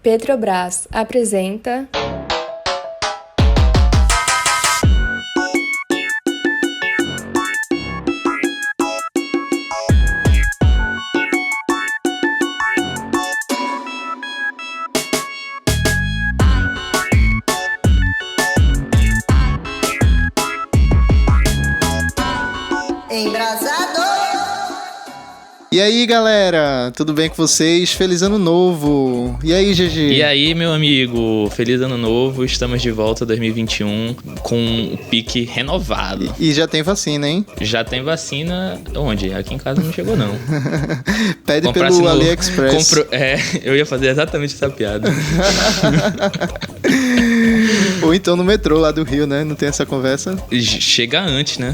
Petrobras apresenta... Embrasado! E aí, galera, tudo bem com vocês? Feliz Ano Novo! E aí, GG? E aí, meu amigo, feliz Ano Novo, estamos de volta 2021 com o pique renovado. E já tem vacina, hein? Já tem vacina, onde? Aqui em casa não chegou, não. Pede Comprasse pelo no AliExpress. Eu ia fazer exatamente essa piada. Ou então no metrô lá do Rio, né? Não tem essa conversa? Chega antes, né?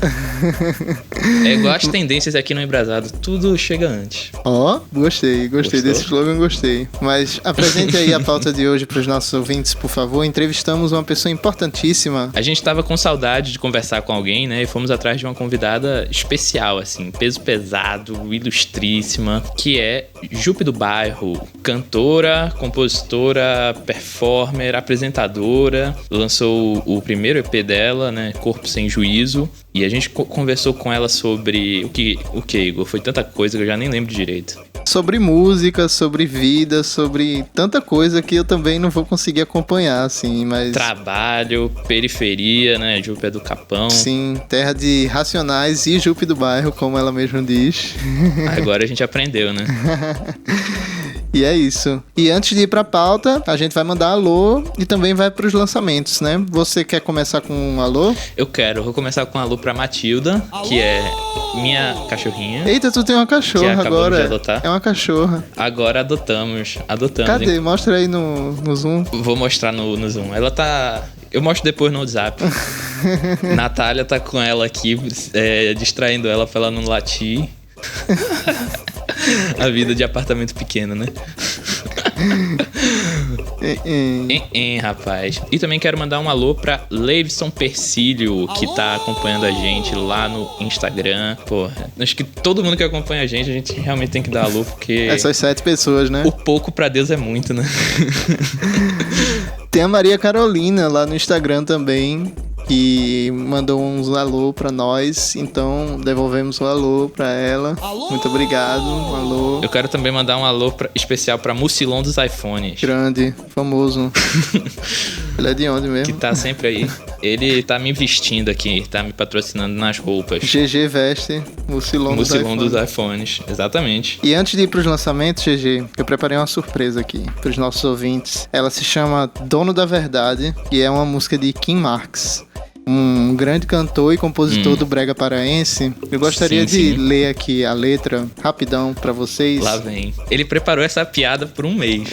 É igual as tendências aqui no Embrasado, tudo chega antes. Ó, gostei Gostou? desse slogan, gostei. Mas apresente aí a pauta de hoje para os nossos ouvintes, por favor. Entrevistamos uma pessoa importantíssima. A gente tava com saudade de conversar com alguém, né? E fomos atrás de uma convidada especial, assim, peso pesado, ilustríssima, que é Jupe do Bairro, cantora, compositora, performer, apresentadora. Lançou o primeiro EP dela, né? Corpo Sem Juízo. E a gente conversou com ela sobre o que, Igor? Foi tanta coisa que eu já nem lembro direito. Sobre música, sobre vida, sobre tanta coisa que eu também não vou conseguir acompanhar, assim, mas... Trabalho, periferia, né? Jupe é do Capão. Sim, terra de Racionais e Jupe do Bairro, como ela mesma diz. Agora a gente aprendeu, né? E é isso. E antes de ir pra pauta, a gente vai mandar alô e também vai pros lançamentos, né? Você quer começar com um alô? Eu vou começar com um alô pra Matilda, que é minha cachorrinha. Eita, tu tem uma Que cachorra acabamos agora. de adotar. É uma cachorra. Agora adotamos. Cadê? Mostra aí no Zoom. Vou mostrar no Zoom. Ela tá... Eu mostro depois no WhatsApp. Natália tá com ela aqui, distraindo ela pra ela não latir. A vida de apartamento pequeno, né? Rapaz. E também quero mandar um alô pra Leivson Persílio, que tá acompanhando a gente lá no Instagram. Pô, acho que todo mundo que acompanha a gente realmente tem que dar alô, porque... Essas 7 pessoas, né? O pouco pra Deus é muito, né? Tem a Maria Carolina lá no Instagram também, que mandou uns alô pra nós, então devolvemos um alô pra ela. Alô! Muito obrigado, um alô. Eu quero também mandar um alô especial pra Mucilon dos iPhones. Grande, famoso. Ele é de onde mesmo? Que tá sempre aí. Ele tá me vestindo aqui, tá me patrocinando nas roupas. GG Veste, Mucilon dos iPhones, exatamente. E antes de ir pros lançamentos, GG, eu preparei uma surpresa aqui pros nossos ouvintes. Ela se chama Dono da Verdade e é uma música de Kim Marx, um grande cantor e compositor do brega paraense. Eu gostaria de ler aqui a letra rapidão pra vocês. Lá vem. Ele preparou essa piada por um mês.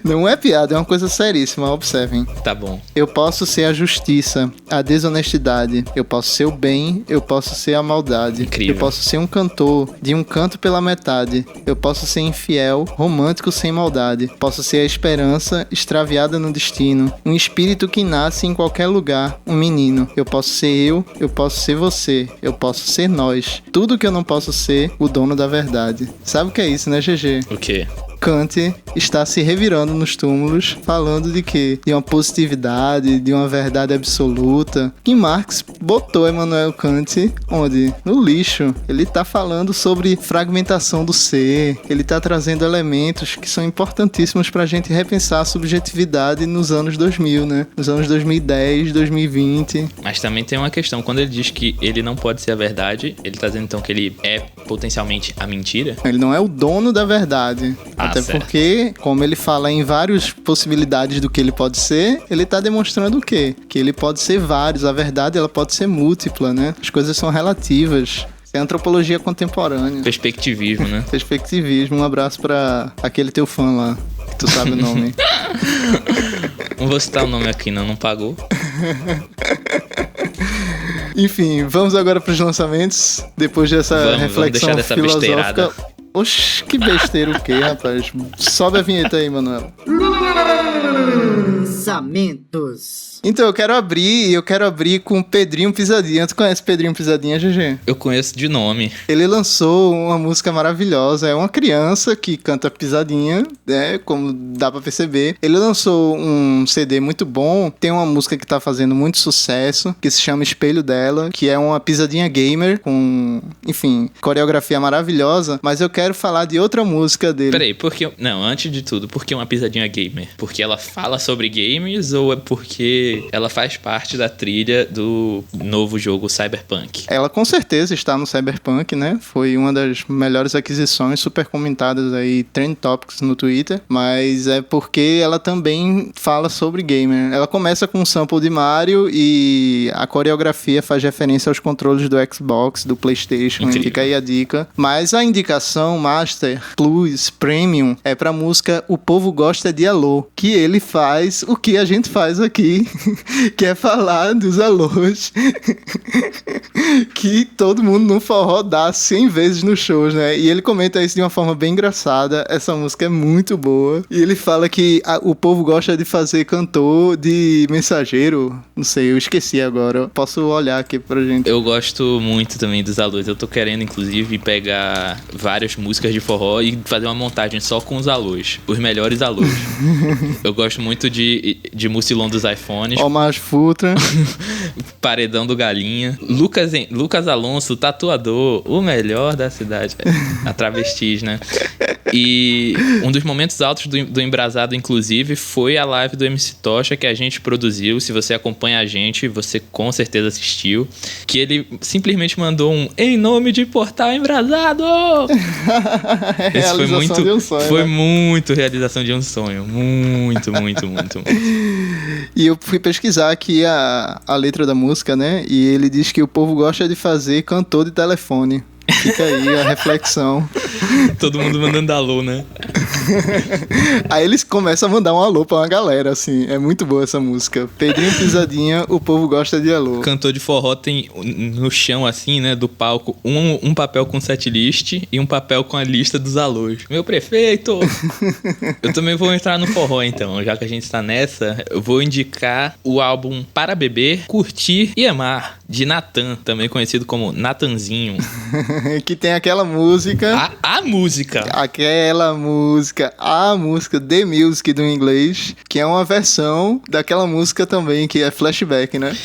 Não é piada, é uma coisa seríssima, observem. Tá bom. Eu posso ser a justiça, a desonestidade. Eu posso ser o bem, eu posso ser a maldade. Incrível. Eu posso ser um cantor, de um canto pela metade. Eu posso ser infiel, romântico sem maldade. Posso ser a esperança, extraviada no destino. Um espírito que nasce em qualquer lugar, um menino. Eu posso ser eu posso ser você, eu posso ser nós. Tudo que eu não posso ser, o dono da verdade. Sabe o que é isso, né, GG? O quê? Kant está se revirando nos túmulos, falando de quê? De uma positividade, de uma verdade absoluta. E Marx botou Immanuel Kant onde? No lixo. Ele está falando sobre fragmentação do ser, ele está trazendo elementos que são importantíssimos para a gente repensar a subjetividade nos anos 2000, né? Nos anos 2010, 2020. Mas também tem uma questão, quando ele diz que ele não pode ser a verdade, ele tá dizendo então que ele é potencialmente a mentira? Ele não é o dono da verdade. Até certo. porque, como ele fala em várias possibilidades do que ele pode ser, ele está demonstrando o quê? Que ele pode ser vários. A verdade, ela pode ser múltipla, né? As coisas são relativas. É antropologia contemporânea. Perspectivismo, né? Perspectivismo. Um abraço pra aquele teu fã lá, que tu sabe o nome. Não vou citar o nome aqui, não pagou. Enfim, vamos agora pros lançamentos. Depois dessa reflexão vamos deixar dessa filosófica. besteirada. Oxi, que besteira o quê, rapaz? Sobe a vinheta aí, Manuel. Lançamentos. Então, eu quero abrir com Pedrinho Pisadinha. Tu conhece Pedrinho Pisadinha, GG? Eu conheço de nome. Ele lançou uma música maravilhosa. É uma criança que canta pisadinha, né? Como dá pra perceber. Ele lançou um CD muito bom. Tem uma música que tá fazendo muito sucesso, que se chama Espelho Dela, que é uma pisadinha gamer com, enfim, coreografia maravilhosa. Mas eu quero falar de outra música dele. Peraí, porque... Não, antes de tudo, por que uma pisadinha gamer? Porque ela fala sobre games ou é porque ela faz parte da trilha do novo jogo Cyberpunk? Ela com certeza está no Cyberpunk, né? Foi uma das melhores aquisições, super comentadas aí, Trend Topics no Twitter, mas é porque ela também fala sobre gamer. Ela começa com um sample de Mario e a coreografia faz referência aos controles do Xbox, do PlayStation. Incrível. Fica aí a dica. Mas a indicação Master, Plus, Premium é pra música O Povo Gosta de Alô, que ele faz o que a gente faz aqui, que é falar dos alôs que todo mundo no forró dá 100 vezes nos shows, né? E ele comenta isso de uma forma bem engraçada. Essa música é muito boa. E ele fala que o povo gosta de fazer cantor de mensageiro. Não sei, eu esqueci agora. Posso olhar aqui pra gente. Eu gosto muito também dos alôs. Eu tô querendo, inclusive, pegar várias músicas de forró e fazer uma montagem só com os alôs. Os melhores alôs. Eu gosto muito de Mucilon dos iPhones. Omar Futra. Paredão do Galinha. Lucas Alonso, tatuador. O melhor da cidade. A travestis, né? E um dos momentos altos do Embrasado, inclusive, foi a live do MC Tocha que a gente produziu. Se você acompanha a gente, você com certeza assistiu. Que ele simplesmente mandou um "Em nome de Portal Embrasado!" Esse foi muito, de um sonho, foi né? muito realização de um sonho. Muito, muito, muito, muito. E eu fui pesquisar aqui a letra da música, né? E ele diz que o povo gosta de fazer cantor de telefone. Fica aí a reflexão. Todo mundo mandando alô, né? Aí eles começam a mandar um alô pra uma galera, assim. É muito boa essa música. Pedrinho Pisadinha, o povo gosta de alô. Cantor de forró tem no chão, assim, né, do palco, um papel com setlist e um papel com a lista dos alôs. Meu prefeito! Eu também vou entrar no forró, então. Já que a gente tá nessa, eu vou indicar o álbum Para Beber, Curtir e Amar, de Natan, também conhecido como Natanzinho. Que tem aquela música... A música! A música The Music do inglês, que é uma versão daquela música também, que é Flashback, né?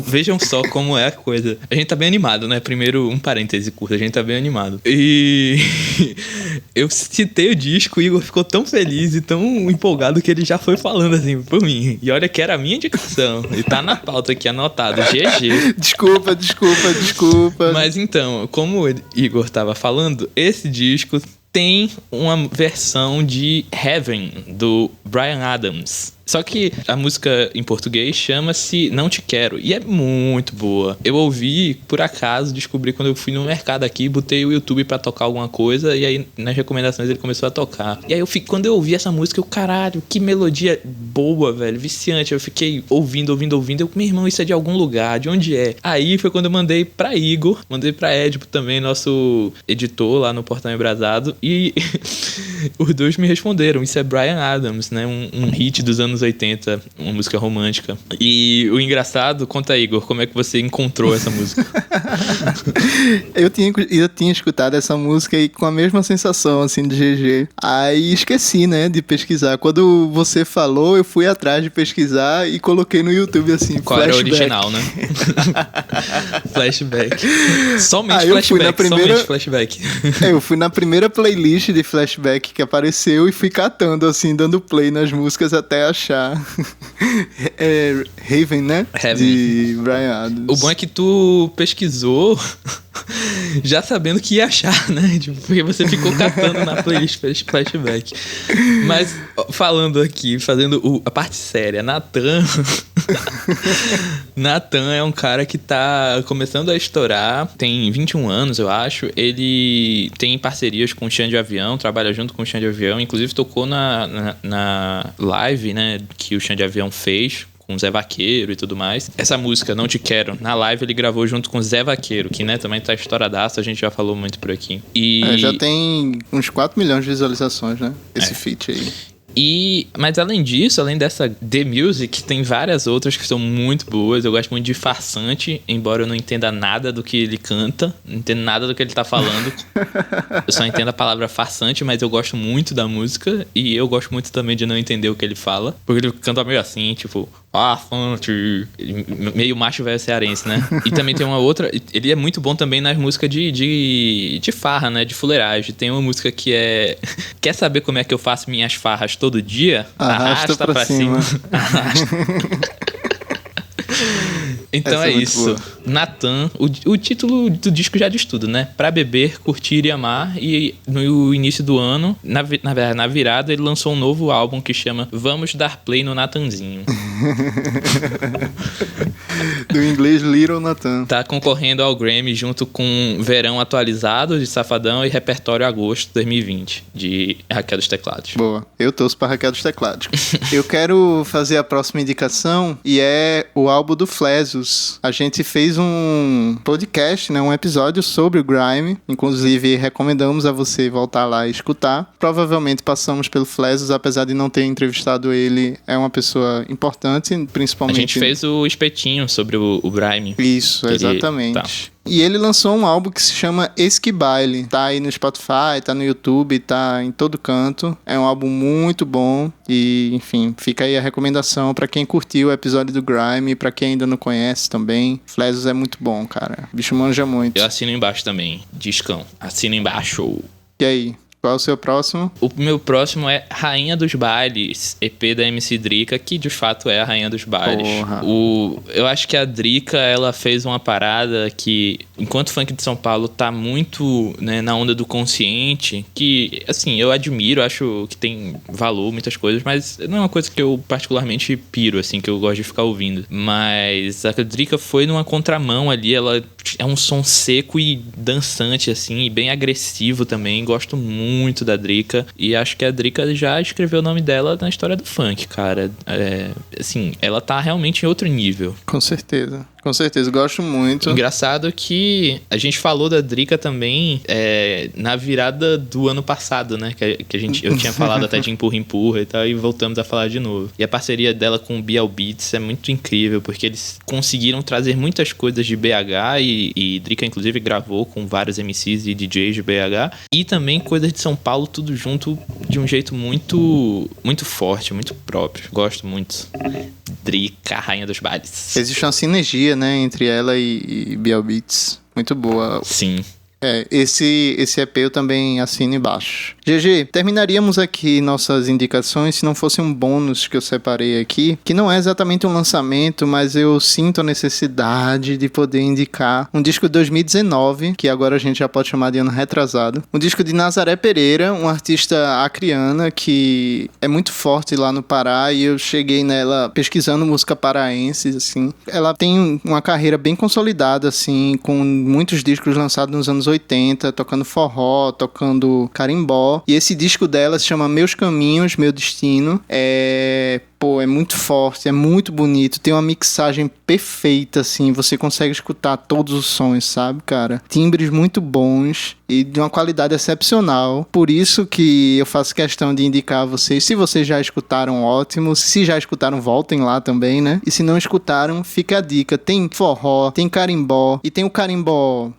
Vejam só como é a coisa. A gente tá bem animado, né? Primeiro, um parêntese curto, a gente tá bem animado. E eu citei o disco, o Igor ficou tão feliz e tão empolgado que ele já foi falando assim por mim. E olha que era a minha indicação. E tá na pauta aqui anotado, GG. Desculpa. Mas então, como o Igor tava falando, esse disco tem uma versão de Heaven, do Bryan Adams. Só que a música em português chama-se Não Te Quero, e é muito boa. Eu ouvi, por acaso, descobri quando eu fui no mercado aqui, botei o YouTube pra tocar alguma coisa, e aí nas recomendações ele começou a tocar. E aí quando eu ouvi essa música, caralho, que melodia boa, velho, viciante. Eu fiquei ouvindo, eu, meu irmão, isso é de algum lugar, de onde é? Aí foi quando eu mandei pra Igor, mandei pra Edipo também, nosso editor lá no Portal Embrasado, e os dois me responderam, isso é Bryan Adams, né, um hit dos anos 80, uma música romântica. E o engraçado, conta aí, Igor, como é que você encontrou essa música? Eu tinha escutado essa música e com a mesma sensação, assim, de GG. Aí esqueci, né, de pesquisar. Quando você falou, eu fui atrás de pesquisar e coloquei no YouTube, assim, qual Flashback. era o original, né? Flashback. Somente eu fui na primeira... somente Flashback. Eu fui na primeira playlist de Flashback que apareceu e fui catando, assim, dando play nas músicas até achar Heaven, né? Heaven. De Bryan Adams. O bom é que tu pesquisou já sabendo que ia achar, né? Porque você ficou catando na playlist Flashback. Mas falando aqui, fazendo a parte séria, Natan é um cara que tá começando a estourar, tem 21 anos, eu acho. Ele tem parcerias com o Xande Avião, trabalha junto com o Xande Avião, inclusive tocou na live, né, que o Xande Avião fez com o Zé Vaqueiro e tudo mais. Essa música, Não Te Quero, na live ele gravou junto com o Zé Vaqueiro, que, né, também tá estouradaço, a gente já falou muito por aqui. E já tem uns 4 milhões de visualizações, né? Esse feat aí. Mas além disso, além dessa The Music, tem várias outras que são muito boas. Eu gosto muito de Farsante, embora eu não entenda nada do que ele canta. Não entendo nada do que ele tá falando. Eu só entendo a palavra farsante, mas eu gosto muito da música. E eu gosto muito também de não entender o que ele fala. Porque ele canta meio assim, tipo... farsante. Meio macho velho cearense, né? E também tem uma outra... Ele é muito bom também nas músicas de farra, né? De fuleiragem. Tem uma música que é... Quer saber como é que eu faço minhas farras todo dia? Arrasta pra cima. Então é isso. Natan, o título do disco já diz tudo, né? Pra beber, curtir e amar. E no início do ano, na virada, ele lançou um novo álbum que chama Vamos Dar Play no Natanzinho. Do inglês Little Nathan. Tá concorrendo ao Grammy junto com Verão Atualizado de Safadão e Repertório Agosto 2020 de Raquel dos Teclados. Boa, eu torço pra Raquel dos Teclados. Eu quero fazer a próxima indicação e é o álbum do Flesos. A gente fez um podcast, né, um episódio sobre o Grime, inclusive recomendamos a você voltar lá e escutar. Provavelmente passamos pelo Flesos, apesar de não ter entrevistado ele, é uma pessoa importante, principalmente... A gente fez o espetinho sobre o Grime. Isso, exatamente. Tá. E ele lançou um álbum que se chama Esquibaile. Tá aí no Spotify, tá no YouTube, tá em todo canto. É um álbum muito bom e, enfim, fica aí a recomendação pra quem curtiu o episódio do Grime, pra quem ainda não conhece também. Flesos é muito bom, cara. O bicho manja muito. Eu assino embaixo também, discão. Assino embaixo. E aí? Qual é o seu próximo? O meu próximo é Rainha dos Bailes, EP da MC Drica, que de fato é a Rainha dos Bailes. Eu acho que a Drica, ela fez uma parada que, enquanto o funk de São Paulo tá muito, né, na onda do consciente, que, assim, eu admiro, acho que tem valor, muitas coisas, mas não é uma coisa que eu particularmente piro, assim, que eu gosto de ficar ouvindo. Mas a Drica foi numa contramão ali, ela é um som seco e dançante, assim, e bem agressivo também, gosto muito da Drica, e acho que a Drica já escreveu o nome dela na história do funk, cara. Assim, ela tá realmente em outro nível. Com certeza. Com certeza, gosto muito. Engraçado que a gente falou da Drica também na virada do ano passado, né? Eu tinha falado até de empurra e tal, e voltamos a falar de novo. E a parceria dela com o Bial Beats é muito incrível, porque eles conseguiram trazer muitas coisas de BH e Drica, inclusive, gravou com vários MCs e DJs de BH, e também coisas de São Paulo, tudo junto de um jeito muito, muito forte, muito próprio. Gosto muito. Drica, Rainha dos Bailes. Existe uma sinergia, né, entre ela e Bial Beats. Muito boa. Sim. Esse EP eu também assino embaixo. GG, terminaríamos aqui nossas indicações se não fosse um bônus que eu separei aqui, que não é exatamente um lançamento, mas eu sinto a necessidade de poder indicar um disco de 2019, que agora a gente já pode chamar de ano retrasado. Um disco de Nazaré Pereira, uma artista acriana que é muito forte lá no Pará, e eu cheguei nela pesquisando música paraense, assim. Ela tem uma carreira bem consolidada, assim, com muitos discos lançados nos anos 80, tocando forró, tocando carimbó. E esse disco dela se chama Meus Caminhos, Meu Destino. É muito forte, é muito bonito, tem uma mixagem perfeita, assim, você consegue escutar todos os sons, sabe, cara? Timbres muito bons e de uma qualidade excepcional. Por isso que eu faço questão de indicar a vocês. Se vocês já escutaram, ótimo. Se já escutaram, voltem lá também, né? E se não escutaram, fica a dica. Tem forró, tem carimbó, e tem o carimbó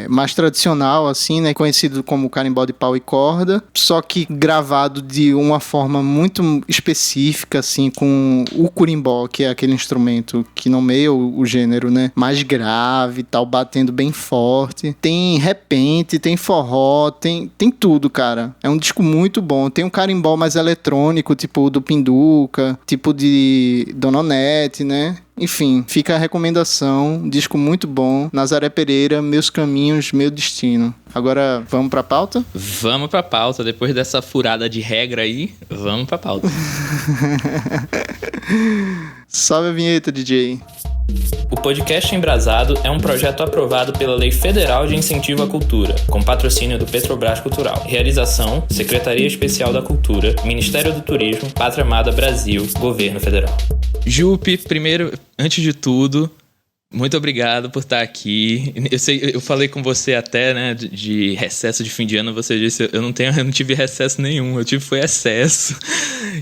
mais tradicional, assim, né? Conhecido como carimbó de pau e corda, só que gravado de uma forma muito específica, assim, com o curimbó, que é aquele instrumento que nomeia o gênero, né? Mais grave e tal, batendo bem forte. Tem repente, tem forró, tem tudo, cara. É um disco muito bom. Tem um carimbó mais eletrônico, tipo do Pinduca, tipo de Dona Onete, né? Enfim, fica a recomendação, disco muito bom, Nazaré Pereira, Meus Caminhos, Meu Destino. Agora, vamos pra pauta? Vamos pra pauta, depois dessa furada de regra aí, vamos pra pauta. Sobe a vinheta, DJ. O Podcast Embrasado é um projeto aprovado pela Lei Federal de Incentivo à Cultura, com patrocínio do Petrobras Cultural. Realização: Secretaria Especial da Cultura, Ministério do Turismo, Pátria Amada Brasil, Governo Federal. Jupe, primeiro, antes de tudo, Muito obrigado por estar aqui. Eu falei com você até, né, de recesso de fim de ano. Você disse, eu não tive recesso nenhum, foi excesso.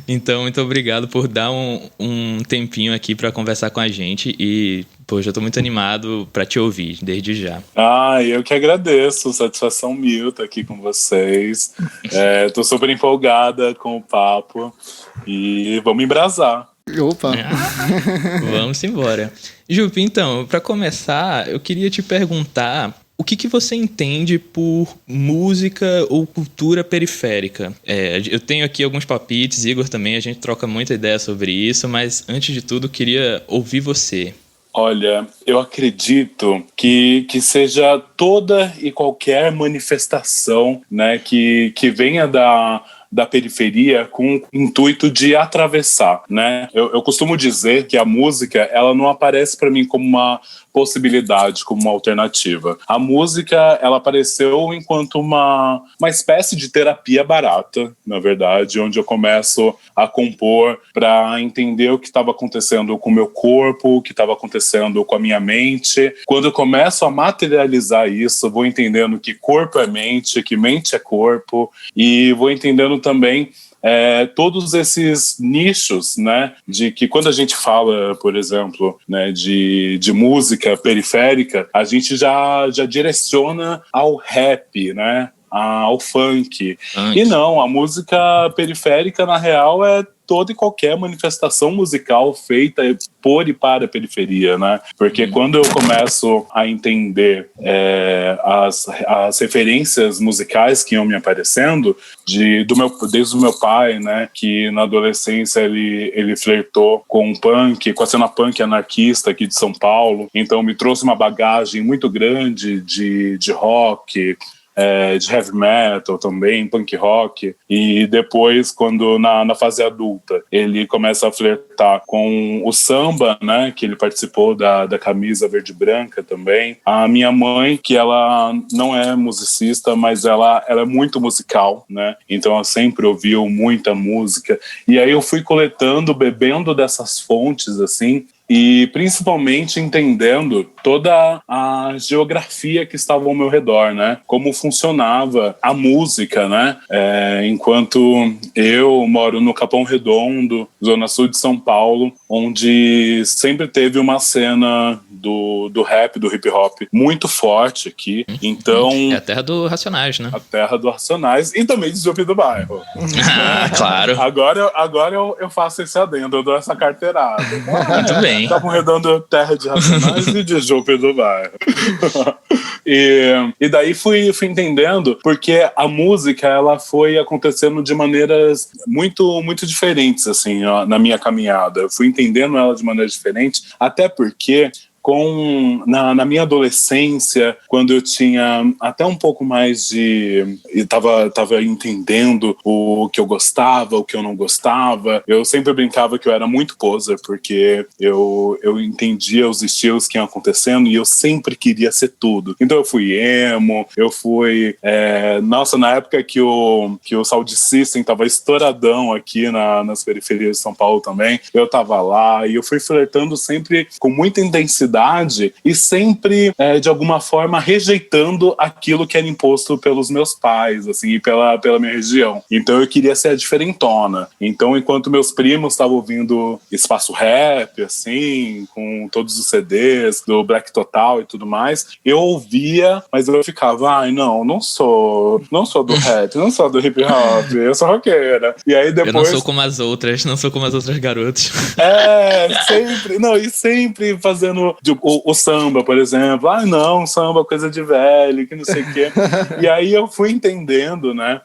Então, muito obrigado por dar um tempinho aqui para conversar com a gente. E, poxa, eu tô muito animado para te ouvir, desde já. Eu que agradeço. Satisfação mil estar aqui com vocês. Tô super empolgada com o papo. E vamos embrasar. Opa! Vamos embora. Jupi, então, para começar, eu queria te perguntar o que você entende por música ou cultura periférica? Eu tenho aqui alguns palpites, Igor também, a gente troca muita ideia sobre isso, mas antes de tudo, queria ouvir você. Olha, eu acredito que seja toda e qualquer manifestação, né, que venha da periferia com o intuito de atravessar, né? Eu costumo dizer que a música, ela não aparece para mim como uma possibilidade, como uma alternativa. A música, ela apareceu enquanto uma espécie de terapia barata, na verdade, onde eu começo a compor para entender o que estava acontecendo com o meu corpo, o que estava acontecendo com a minha mente. Quando eu começo a materializar isso, eu vou entendendo que corpo é mente, que mente é corpo, e vou entendendo também todos esses nichos, né, de que quando a gente fala, por exemplo, né, de música periférica, a gente já direciona ao rap, né, ao funk. E não, a música periférica, na real, é toda e qualquer manifestação musical feita por e para a periferia, né? Porque quando eu começo a entender as referências musicais que iam me aparecendo, desde o meu pai, né? Que na adolescência ele flertou com o punk, com a cena punk anarquista aqui de São Paulo. Então me trouxe uma bagagem muito grande de rock, de heavy metal também, punk rock, e depois, quando na fase adulta, ele começa a flertar com o samba, né, que ele participou da camisa verde e branca também. A minha mãe, que ela não é musicista, mas ela é muito musical, né, então ela sempre ouviu muita música, e aí eu fui coletando, bebendo dessas fontes, assim, e principalmente entendendo toda a geografia que estava ao meu redor, né? Como funcionava a música, né? Enquanto eu moro no Capão Redondo, zona sul de São Paulo, onde sempre teve uma cena do rap, do hip hop muito forte aqui. Então... É a terra do Racionais, né? A terra do Racionais e também de Jupi do Bairro. Claro. Agora eu faço esse adendo, eu dou essa carteirada. Muito bem. Capão Redondo, terra de Racionais e de Jupi do Bairro. E daí fui entendendo, porque a música, ela foi acontecendo de maneiras muito, muito diferentes, assim, ó, na minha caminhada. Eu fui entendendo ela de maneira diferente, até porque na minha adolescência, quando eu tinha até um pouco mais tava entendendo o que eu gostava, o que eu não gostava, eu sempre brincava que eu era muito poser, porque eu entendia os estilos que iam acontecendo e eu sempre queria ser tudo. Então eu fui emo, eu fui... na época que o Sound System tava estouradão aqui nas periferias de São Paulo também, eu tava lá e eu fui flertando sempre com muita intensidade e sempre, de alguma forma, rejeitando aquilo que era imposto pelos meus pais, assim, e pela minha região. Então eu queria ser a diferentona. Então, enquanto meus primos estavam ouvindo espaço rap, assim, com todos os CDs do Black Total e tudo mais, eu ouvia, mas eu ficava, não sou do rap, não sou do hip hop, eu sou roqueira. E aí depois... Eu não sou como as outras garotas. Sempre fazendo o samba, por exemplo. Samba, coisa de velho, que não sei o quê. E aí eu fui entendendo, né,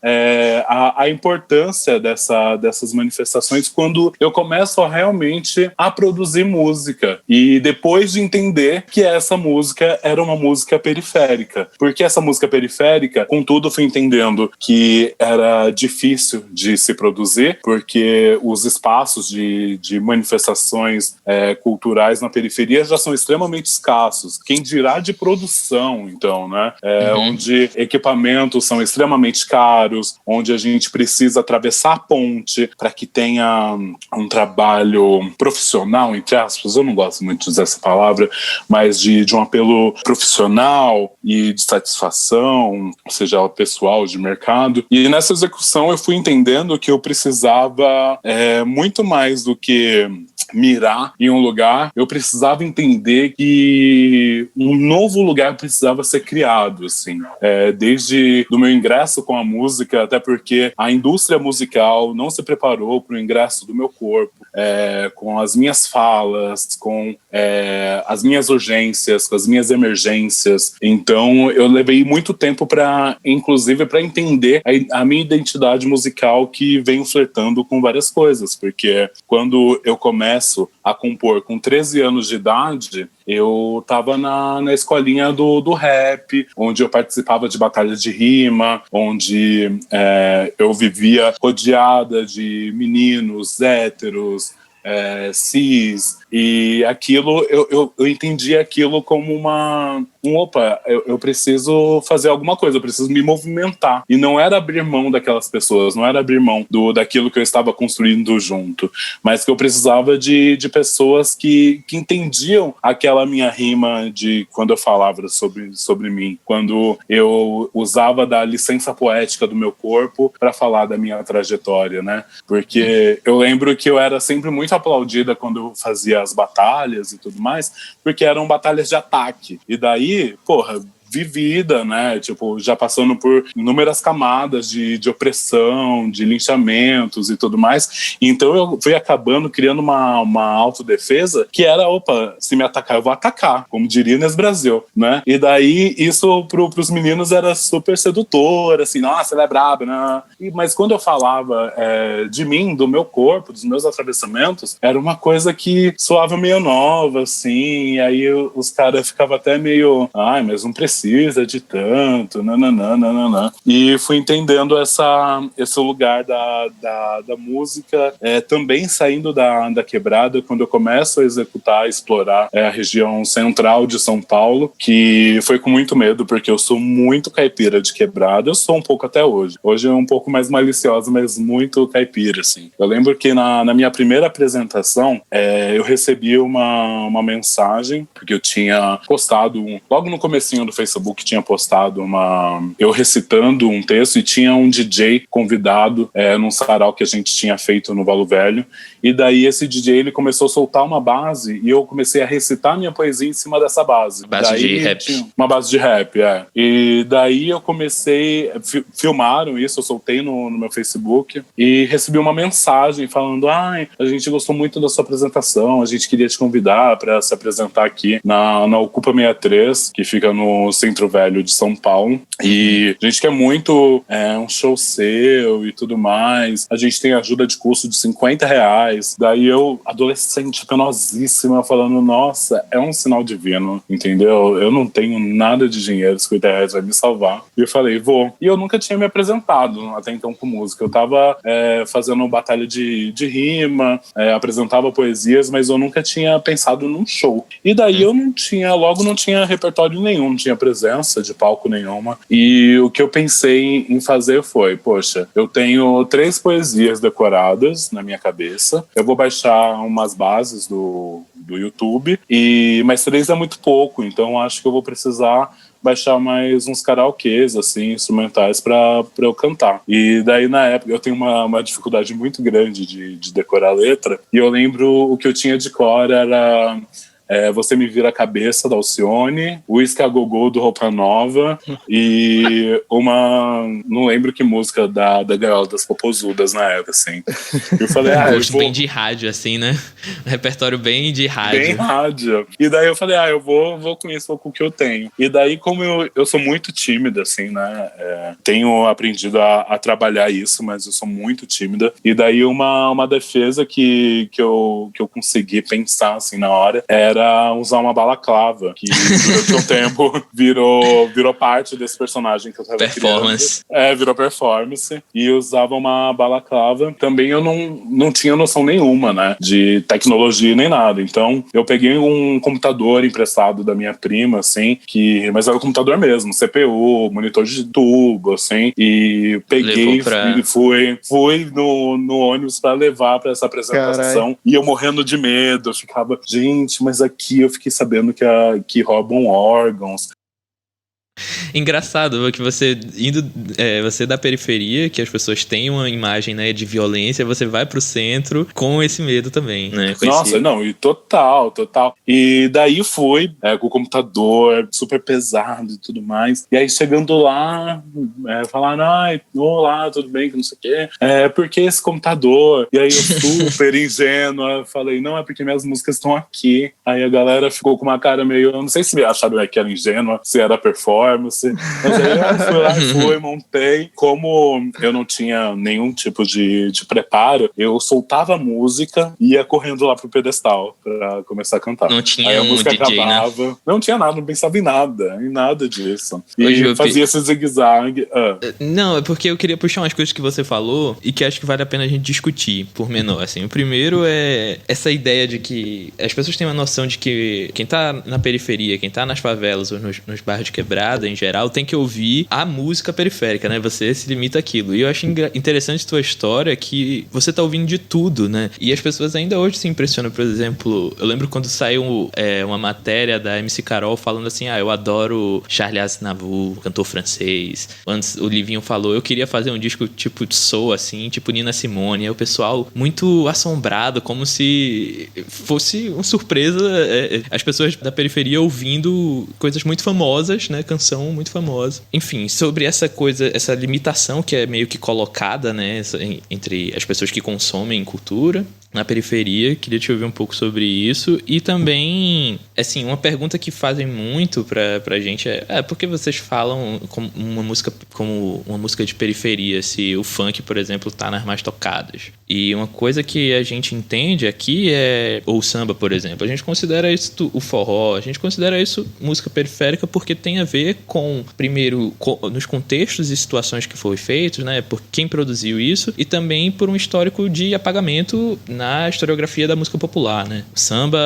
a importância dessas manifestações quando eu começo realmente a produzir música. E depois de entender que essa música era uma música periférica. Porque essa música periférica, contudo, fui entendendo que era difícil de se produzir, porque os espaços de manifestações culturais na periferia já são extremamente escassos. Quem dirá de produção, então, né? Onde equipamentos são extremamente caros, onde a gente precisa atravessar a ponte para que tenha um trabalho profissional, entre aspas, eu não gosto muito de usar essa palavra, mas de um apelo profissional e de satisfação, seja ela pessoal, de mercado. E nessa execução eu fui entendendo que eu precisava muito mais do que mirar em um lugar, eu precisava entender que um novo lugar precisava ser criado, assim. Desde do meu ingresso com a música, até porque a indústria musical não se preparou para o ingresso do meu corpo, com as minhas falas, com as minhas urgências, com as minhas emergências. Então eu levei muito tempo inclusive para entender a minha identidade musical, que venho flertando com várias coisas, porque quando eu começo a compor com 13 anos de idade, eu estava na escolinha do rap, onde eu participava de batalhas de rima, onde eu vivia rodeada de meninos héteros, cis, e aquilo, eu entendi aquilo como eu preciso fazer alguma coisa, eu preciso me movimentar. E não era abrir mão daquelas pessoas, não era abrir mão daquilo que eu estava construindo junto, mas que eu precisava de pessoas que entendiam aquela minha rima de quando eu falava sobre mim, quando eu usava da licença poética do meu corpo para falar da minha trajetória, né? Porque eu lembro que eu era sempre muito aplaudida quando eu fazia as batalhas e tudo mais, porque eram batalhas de ataque. E daí, vivida, né? Tipo, já passando por inúmeras camadas de opressão, de linchamentos e tudo mais. Então eu fui acabando criando uma autodefesa que era, se me atacar, eu vou atacar, como diria Inês Brasil, né? E daí isso pros meninos era super sedutor, assim, nossa, ela é braba, né? Mas quando eu falava de mim, do meu corpo, dos meus atravessamentos, era uma coisa que soava meio nova, assim, e aí os caras ficavam até meio, mas não precisa de tanto, nananana. E fui entendendo esse lugar da música, também saindo da quebrada, quando eu começo a executar, explorar a região central de São Paulo, que foi com muito medo, porque eu sou muito caipira de quebrada, eu sou um pouco até hoje. Hoje é um pouco mais maliciosa, mas muito caipira, assim. Eu lembro que na minha primeira apresentação, eu recebi uma mensagem, porque eu tinha postado, logo no comecinho do Facebook, tinha postado eu recitando um texto, e tinha um DJ convidado num sarau que a gente tinha feito no Valo Velho, e daí esse DJ ele começou a soltar uma base e eu comecei a recitar minha poesia em cima dessa base. Base de rap. Uma base de rap, E daí eu comecei, filmaram isso, eu soltei no meu Facebook e recebi uma mensagem falando: a gente gostou muito da sua apresentação, a gente queria te convidar para se apresentar aqui na Ocupa 63, que fica no Centro Velho de São Paulo, e a gente quer muito um show seu e tudo mais, a gente tem ajuda de custo de R$50. Daí eu, adolescente, penosíssima, falando: nossa, é um sinal divino, entendeu? Eu não tenho nada de dinheiro, R$50 vai me salvar. E eu falei: vou. E eu nunca tinha me apresentado até então com música, eu tava fazendo batalha de rima, apresentava poesias, mas eu nunca tinha pensado num show. E daí eu não tinha repertório nenhum, não tinha presença de palco nenhuma. E o que eu pensei em fazer foi: poxa, eu tenho 3 poesias decoradas na minha cabeça, eu vou baixar umas bases do YouTube, mas 3 é muito pouco, então acho que eu vou precisar baixar mais uns karaokês, assim, instrumentais pra eu cantar. E daí, na época, eu tenho uma dificuldade muito grande de decorar a letra, e eu lembro o que eu tinha de cor era Você Me Vira a Cabeça, da Alcione, Whisky a Gogô, do Roupa Nova, e não lembro que música da Gaiola das Popozudas na época, assim. Eu falei, gosto bem de rádio, assim, né? Repertório bem de rádio. Bem rádio. E daí eu falei, eu vou com isso, vou com o que eu tenho. E daí, como eu sou muito tímida, assim, né? Tenho aprendido a trabalhar isso, mas eu sou muito tímida. E daí uma defesa que eu consegui pensar, assim, na hora, era era usar uma balaclava, que durante um tempo virou parte desse personagem que eu tava Performance. criando. Virou performance. E usava uma balaclava. Também eu não tinha noção nenhuma, né, de tecnologia nem nada. Então, eu peguei um computador emprestado da minha prima, assim, mas era o computador mesmo, CPU, monitor de tubo, assim, e peguei e fui no ônibus pra levar pra essa apresentação. Carai. E eu morrendo de medo, eu ficava, gente, mas aqui eu fiquei sabendo que roubam órgãos. Engraçado que você você da periferia, que as pessoas têm uma imagem, né, de violência, você vai pro centro com esse medo também, né? Nossa, não, e total. E daí fui com o computador super pesado e tudo mais. E aí chegando lá, falaram, olá, tudo bem, que não sei o quê. Por que esse computador? E aí eu super ingênua, falei, não, é porque minhas músicas estão aqui. Aí a galera ficou com uma cara meio, eu não sei se acharam que era ingênua, se era performance. Mas aí eu fui lá e montei. Como eu não tinha nenhum tipo de preparo, eu soltava a música e ia correndo lá pro pedestal pra começar a cantar. Não tinha aí a música DJ, acabava. Né? Não tinha nada, não pensava em nada disso. E Hoje fazia esse zigue-zague. Não, é porque eu queria puxar umas coisas que você falou e que acho que vale a pena a gente discutir por menor, assim. O primeiro é essa ideia de que as pessoas têm uma noção de que quem tá na periferia, quem tá nas favelas ou nos bairros de quebrada, em geral, tem que ouvir a música periférica, né? Você se limita àquilo. E eu acho interessante tua história que você tá ouvindo de tudo, né? E as pessoas ainda hoje se impressionam. Por exemplo, eu lembro quando saiu uma matéria da MC Carol falando assim, eu adoro Charles Aznavour, cantor francês. Antes o Livinho falou, eu queria fazer um disco tipo de soul, assim, tipo Nina Simone. Aí o pessoal muito assombrado, como se fosse uma surpresa as pessoas da periferia ouvindo coisas muito famosas, né? Canções muito famosa. Enfim, sobre essa coisa, essa limitação que é meio que colocada, né, entre as pessoas que consomem cultura na periferia, queria te ouvir um pouco sobre isso. E também, assim, uma pergunta que fazem muito pra gente por que vocês falam como uma música de periferia, se o funk, por exemplo, tá nas mais tocadas? E uma coisa que a gente entende aqui ou o samba, por exemplo, a gente considera isso o forró, a gente considera isso música periférica porque tem a ver com, primeiro, nos contextos e situações que foram feitos, né, por quem produziu isso, e também por um histórico de apagamento na historiografia da música popular, né? O samba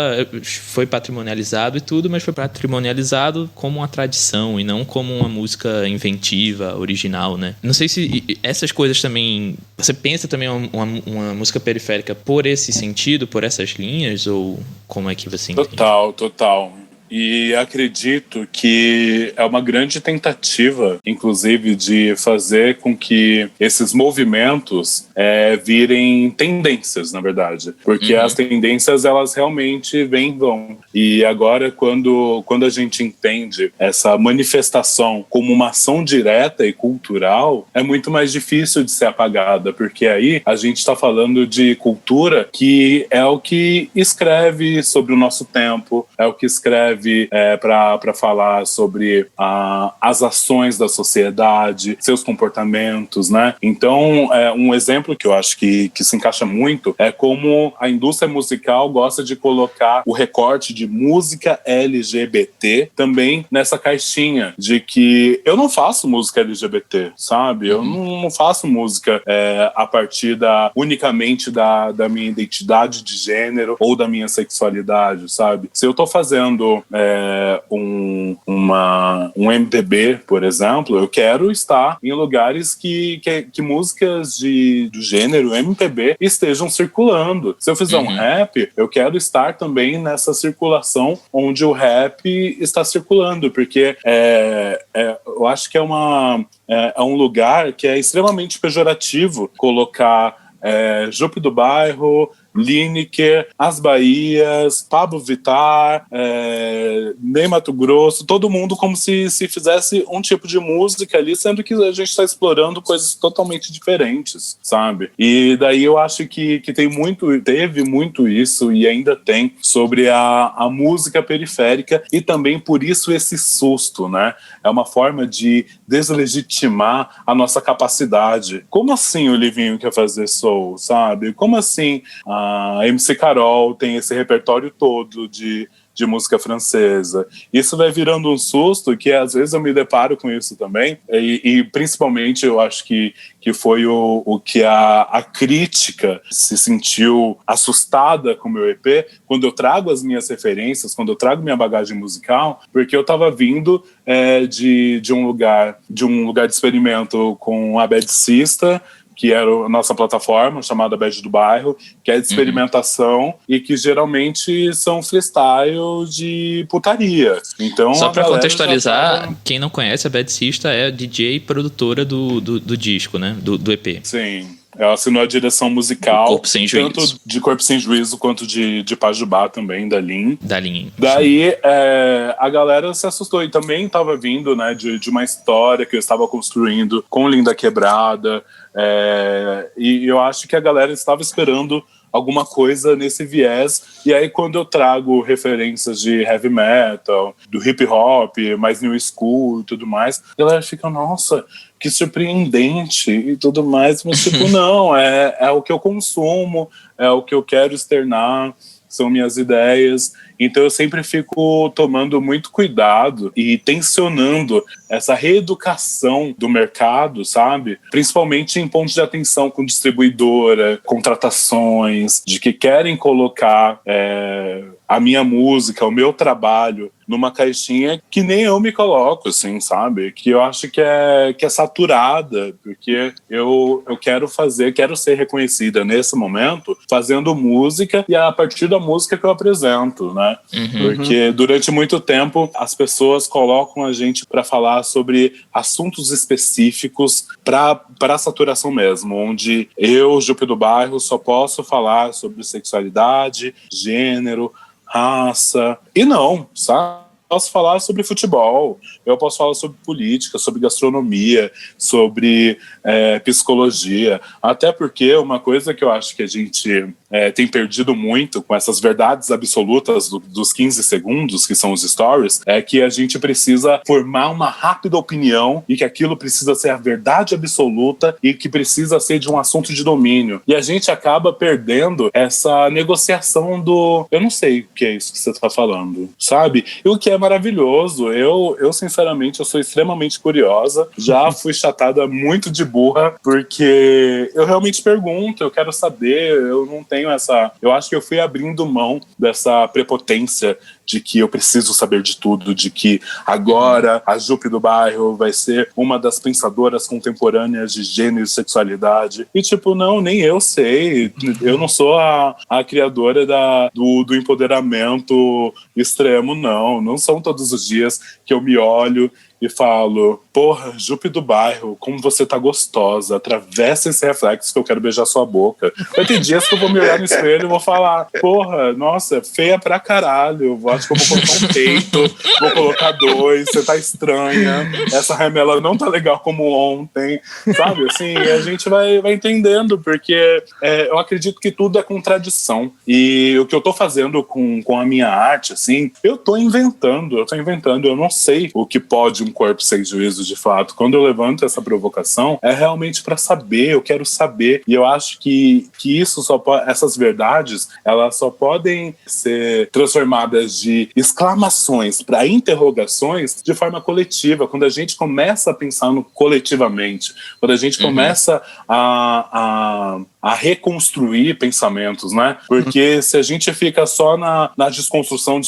foi patrimonializado e tudo, mas foi patrimonializado como uma tradição e não como uma música inventiva, original, né? Não sei se essas coisas também... Você pensa também uma música periférica por esse sentido, por essas linhas, ou como é que você entende? Total. E acredito que é uma grande tentativa, inclusive, de fazer com que esses movimentos virem tendências, na verdade. Porque as tendências, elas realmente vêm e vão. E agora, quando a gente entende essa manifestação como uma ação direta e cultural, é muito mais difícil de ser apagada, porque aí a gente está falando de cultura que é o que escreve sobre o nosso tempo, é o que escreve para falar sobre as ações da sociedade, seus comportamentos, né? Então, um exemplo que eu acho que se encaixa muito é como a indústria musical gosta de colocar o recorte de música LGBT também nessa caixinha de que eu não faço música LGBT, sabe? Eu não faço música a partir unicamente da minha identidade de gênero ou da minha sexualidade, sabe? Se eu tô fazendo um MPB, por exemplo, eu quero estar em lugares que músicas do gênero MPB estejam circulando. Se eu fizer um rap, eu quero estar também nessa circulação onde o rap está circulando, porque eu acho que é um lugar que é extremamente pejorativo colocar Jupe do Bairro, Lineker, As Bahias, Pablo Vittar, Ney Matogrosso, todo mundo como se fizesse um tipo de música ali, sendo que a gente está explorando coisas totalmente diferentes, sabe? E daí eu acho que teve muito isso e ainda tem sobre a música periférica, e também por isso esse susto, né? É uma forma de deslegitimar a nossa capacidade. Como assim o Livinho quer fazer soul, sabe? Como assim a MC Carol tem esse repertório todo de de música francesa. Isso vai virando um susto que às vezes eu me deparo com isso também, e principalmente eu acho que foi o que a crítica se sentiu assustada com o meu EP, quando eu trago as minhas referências, quando eu trago minha bagagem musical, porque eu estava vindo de um lugar de experimento com a Bedcista, que era a nossa plataforma, chamada Bad do Bairro, que é de experimentação e que geralmente são freestyle de putaria. Então, só pra contextualizar, quem não conhece, a Bedcista é DJ e produtora do disco, né? Do EP. Sim. Ela assinou a direção musical, Corpo Sem Juízo. Tanto de Corpo Sem Juízo quanto de Pajubá também, da Lin. Daí, a galera se assustou. E também estava vindo, né, de uma história que eu estava construindo com Linda Quebrada. E eu acho que a galera estava esperando alguma coisa nesse viés. E aí, quando eu trago referências de heavy metal, do hip hop, mais new school e tudo mais, a galera fica, nossa, que surpreendente e tudo mais. Mas, tipo, não, é o que eu consumo, é o que eu quero externar, são minhas ideias. Então eu sempre fico tomando muito cuidado e tensionando essa reeducação do mercado, sabe? Principalmente em pontos de atenção com distribuidora, contratações, de que querem colocar a minha música, o meu trabalho numa caixinha que nem eu me coloco, assim, sabe? Que eu acho que é saturada, porque eu quero ser reconhecida nesse momento fazendo música, e é a partir da música que eu apresento, né? Porque durante muito tempo as pessoas colocam a gente para falar sobre assuntos específicos para saturação mesmo, onde eu, Jupe do Bairro, só posso falar sobre sexualidade, gênero, raça, e não, sabe? Eu posso falar sobre futebol, eu posso falar sobre política, sobre gastronomia, sobre psicologia, até porque uma coisa que eu acho que a gente tem perdido muito com essas verdades absolutas dos 15 segundos, que são os stories, é que a gente precisa formar uma rápida opinião e que aquilo precisa ser a verdade absoluta e que precisa ser de um assunto de domínio. E a gente acaba perdendo essa negociação do eu não sei o que é isso que você está falando, sabe? E o que é maravilhoso. Eu sinceramente, eu sou extremamente curiosa, já fui chatada muito de burra, porque eu realmente pergunto, eu quero saber, eu não tenho essa... Eu acho que eu fui abrindo mão dessa prepotência de que eu preciso saber de tudo, de que agora a Jupe do Bairro vai ser uma das pensadoras contemporâneas de gênero e sexualidade. E tipo, não, nem eu sei. Eu não sou a criadora do empoderamento extremo, não. Não são todos os dias que eu me olho e falo, porra, Jupe do Bairro, como você tá gostosa, atravessa esse reflexo que eu quero beijar sua boca. Vai ter dias que eu vou me olhar no espelho e vou falar, porra, nossa, feia pra caralho, acho que eu vou colocar um peito, vou colocar 2, você tá estranha, essa remela não tá legal como ontem, sabe? Assim, a gente vai entendendo, porque eu acredito que tudo é contradição, e o que eu tô fazendo com a minha arte, assim, eu tô inventando, eu não sei o que pode um corpo sem juízo de fato. Quando eu levanto essa provocação, é realmente para saber, eu quero saber, e eu acho que isso essas verdades, elas só podem ser transformadas de exclamações para interrogações de forma coletiva, quando a gente começa a pensar no coletivamente, quando a gente começa a reconstruir pensamentos, né? Porque se a gente fica só na desconstrução,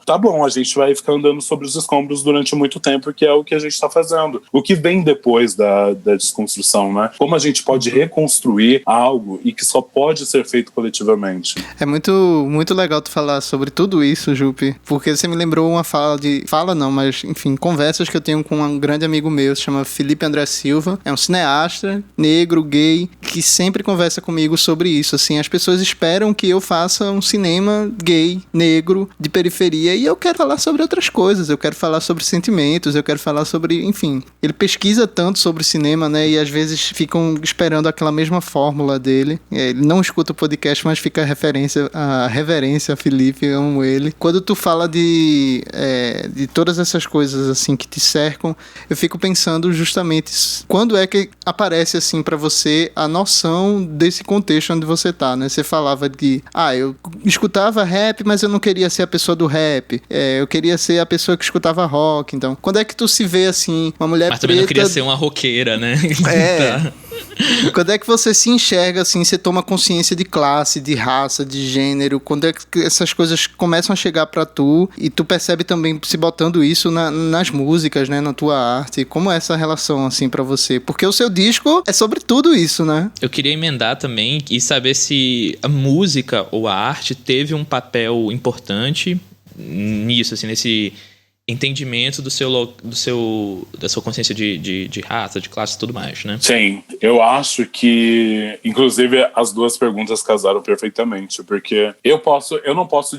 tá bom, a gente vai ficar andando sobre os escombros durante muito tempo, que é o que a gente está fazendo. O que vem depois da desconstrução, né? Como a gente pode reconstruir algo e que só pode ser feito coletivamente. É muito, muito legal tu falar sobre tudo isso, Jupe, porque você me lembrou uma conversas que eu tenho com um grande amigo meu, se chama Felipe André Silva, é um cineasta, negro, gay, que sempre conversa comigo sobre isso, assim, as pessoas esperam que eu faça um cinema gay, negro, de periferia, e eu quero falar sobre outras coisas, eu quero falar sobre sentimentos, eu quero falar sobre, enfim, ele pesquisa tanto sobre cinema, né, e às vezes ficam esperando aquela mesma fórmula dele, ele não escuta o podcast, mas fica a reverência a Felipe, eu amo ele. Quando tu fala de todas essas coisas, assim, que te cercam, eu fico pensando justamente quando é que aparece, assim, pra você a noção desse contexto onde você tá, né? Você falava de, eu escutava rap, mas eu não queria ser a pessoa do rap. Eu queria ser a pessoa que escutava rock. Então, quando é que tu se vê assim, uma mulher mas preta... também não queria ser uma roqueira, né? Tá. Quando é que você se enxerga assim, você toma consciência de classe, de raça, de gênero? Quando é que essas coisas começam a chegar pra tu e tu percebe também se botando isso nas músicas, né, na tua arte? Como é essa relação assim pra você? Porque o seu disco é sobre tudo isso, né? Eu queria emendar também e saber se a música ou a arte teve um papel importante nisso, assim, nesse entendimento da sua consciência de raça, de classe e tudo mais, né? Sim, eu acho que, inclusive, as duas perguntas casaram perfeitamente, porque eu não posso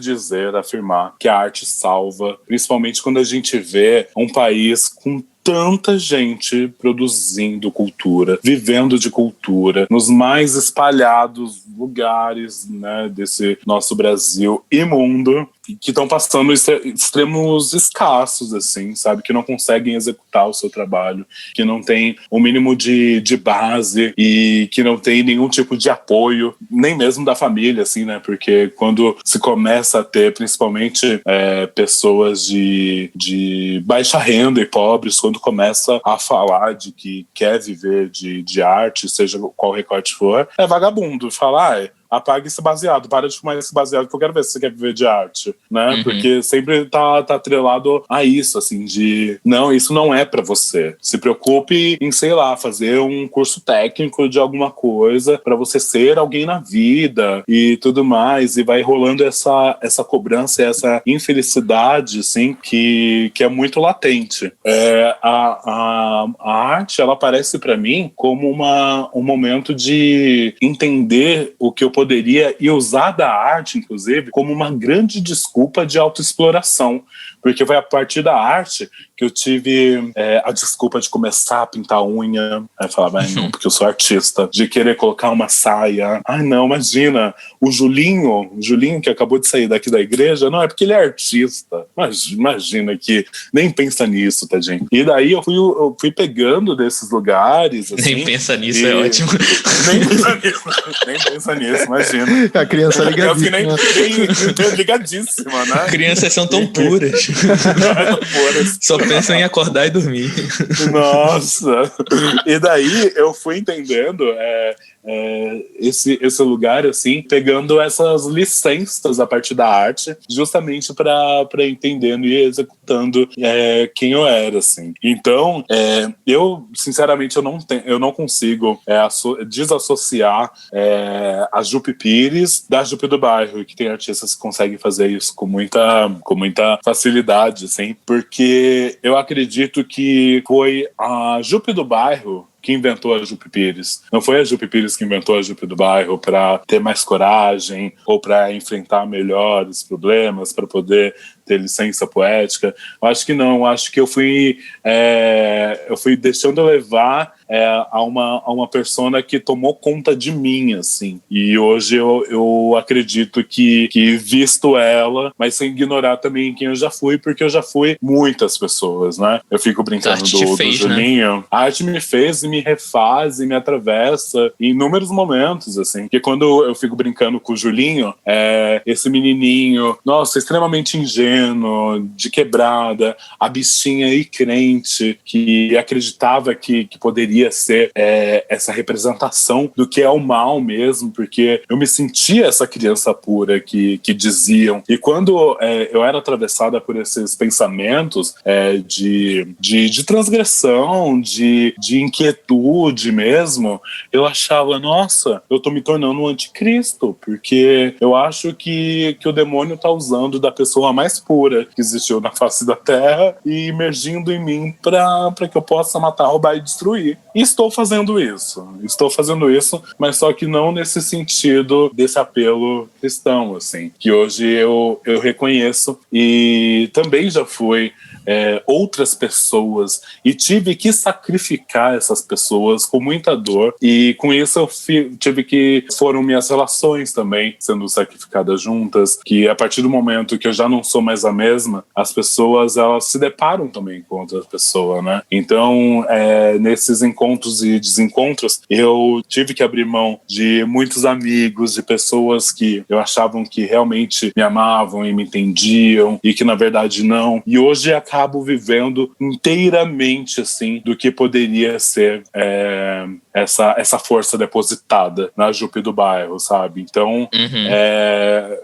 afirmar que a arte salva, principalmente quando a gente vê um país com tanta gente produzindo cultura, vivendo de cultura, nos mais espalhados lugares, né, desse nosso Brasil e mundo, que estão passando extremos escassos, assim, sabe? Que não conseguem executar o seu trabalho, que não tem o mínimo de base e que não tem nenhum tipo de apoio, nem mesmo da família, assim, né? Porque quando se começa a ter, principalmente, pessoas de baixa renda e pobres, quando começa a falar de que quer viver de arte, seja qual recorte for, é vagabundo. Falar, apaga esse baseado, para de fumar esse baseado que eu quero ver se você quer viver de arte, né? Uhum. Porque sempre tá atrelado a isso, assim, de não, isso não é pra você. Se preocupe em, sei lá, fazer um curso técnico de alguma coisa pra você ser alguém na vida e tudo mais, e vai rolando essa cobrança, essa infelicidade, assim, que é muito latente. A arte, ela aparece pra mim como um momento de entender o que eu poderia, e usar da arte, inclusive, como uma grande desculpa de autoexploração. Porque foi a partir da arte que eu tive a desculpa de começar a pintar a unha. Aí eu falava, não, porque eu sou artista. De querer colocar uma saia. Não, imagina, o Julinho que acabou de sair daqui da igreja, não, é porque ele é artista. Mas imagina que nem pensa nisso, tadinho. E daí eu fui pegando desses lugares, assim. Nem pensa nisso, é ótimo. Nem pensa nisso, imagina. A criança é ligadíssima. Eu fiquei ligadíssima, né? Crianças são tão puras. Só pensam em acordar e dormir. Nossa! E daí eu fui entendendo esse lugar, assim, pegando essas licenças a partir da arte, justamente para entendendo e executando quem eu era, assim. Então, eu, sinceramente, eu não consigo desassociar a Jupi Pires da Jupi do Bairro, que tem artistas que conseguem fazer isso com muita facilidade, assim, porque eu acredito que foi a Jupi do Bairro que inventou a Jupi Pires. Não foi a Jupi Pires que inventou a Jupi do Bairro para ter mais coragem ou para enfrentar melhor os problemas, para poder ter licença poética. Eu acho que não. Eu acho que eu fui deixando levar a uma persona que tomou conta de mim, assim. E hoje eu acredito que visto ela, mas sem ignorar também quem eu já fui, porque eu já fui muitas pessoas, né? Eu fico brincando do Julinho. Né? A arte me fez e me refaz e me atravessa em inúmeros momentos, assim. Porque quando eu fico brincando com o Julinho, esse menininho, nossa, extremamente ingênuo, de quebrada, a bichinha e crente, que acreditava que poderia ser essa representação do que é o mal mesmo, porque eu me sentia essa criança pura que diziam. E quando eu era atravessada por esses pensamentos de transgressão, de inquietude mesmo, eu achava, nossa, eu tô me tornando um anticristo, porque eu acho que o demônio tá usando da pessoa mais pura que existiu na face da terra e emergindo em mim para que eu possa matar, roubar e destruir. E estou fazendo isso, mas só que não nesse sentido desse apelo cristão, assim, que hoje eu reconheço e também já fui outras pessoas e tive que sacrificar essas pessoas com muita dor, e com isso eu tive que... Foram minhas relações também sendo sacrificadas juntas, que a partir do momento que eu já não sou mais a mesma, as pessoas, elas se deparam também com outra pessoa, né? Então, nesses encontros e desencontros, eu tive que abrir mão de muitos amigos, de pessoas que eu achavam que realmente me amavam e me entendiam, e que na verdade não. E hoje acabo vivendo inteiramente, assim, do que poderia ser essa força depositada na Jupe do Bairro, sabe? Então,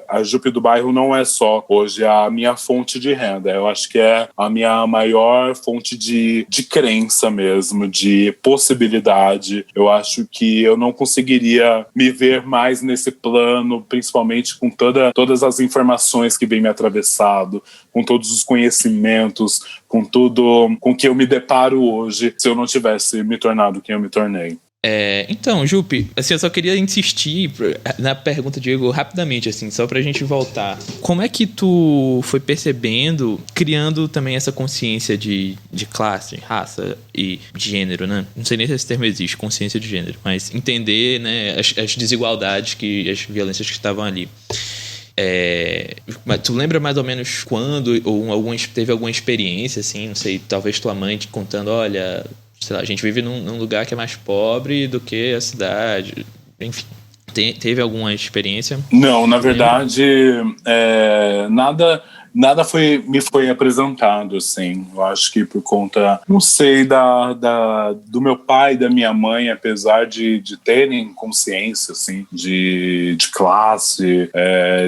a Jupe do Bairro não é só hoje a minha fonte de renda, eu acho que é a minha maior fonte de crença mesmo, de possibilidade. Eu acho que eu não conseguiria me ver mais nesse plano, principalmente com todas as informações que vem me atravessado, com todos os conhecimentos, com tudo com que eu me deparo hoje, se eu não tivesse me tornado quem eu me tornei. Então, Jupe, assim, eu só queria insistir na pergunta, Diego, rapidamente, assim, só pra gente voltar. Como é que tu foi percebendo, criando também essa consciência de classe, raça e gênero, né? Não sei nem se esse termo existe, consciência de gênero, mas entender, né, as desigualdades, as violências que estavam ali. Mas tu lembra mais ou menos quando, ou teve alguma experiência, assim, não sei, talvez tua mãe te contando, olha... Sei lá, a gente vive num lugar que é mais pobre do que a cidade. Enfim, teve alguma experiência? Não, na verdade, nada me foi apresentado, assim. Eu acho que por conta, não sei, do meu pai e da minha mãe, apesar de terem consciência, assim, de classe,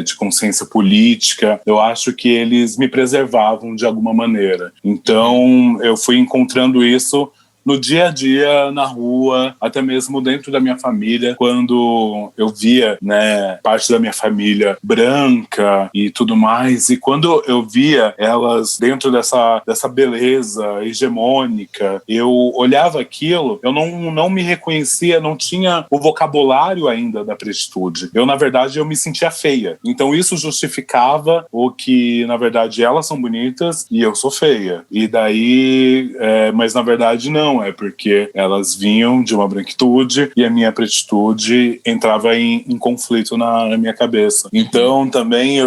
de consciência política, eu acho que eles me preservavam de alguma maneira. Então, eu fui encontrando isso no dia a dia, na rua, até mesmo dentro da minha família, quando eu via, né, parte da minha família branca e tudo mais, e quando eu via elas dentro dessa beleza hegemônica, eu olhava aquilo, eu não me reconhecia, não tinha o vocabulário ainda da pretitude. Na verdade, eu me sentia feia. Então isso justificava o que, na verdade, elas são bonitas e eu sou feia. E daí, mas na verdade não, é porque elas vinham de uma branquitude e a minha pretitude entrava em conflito na minha cabeça. Então também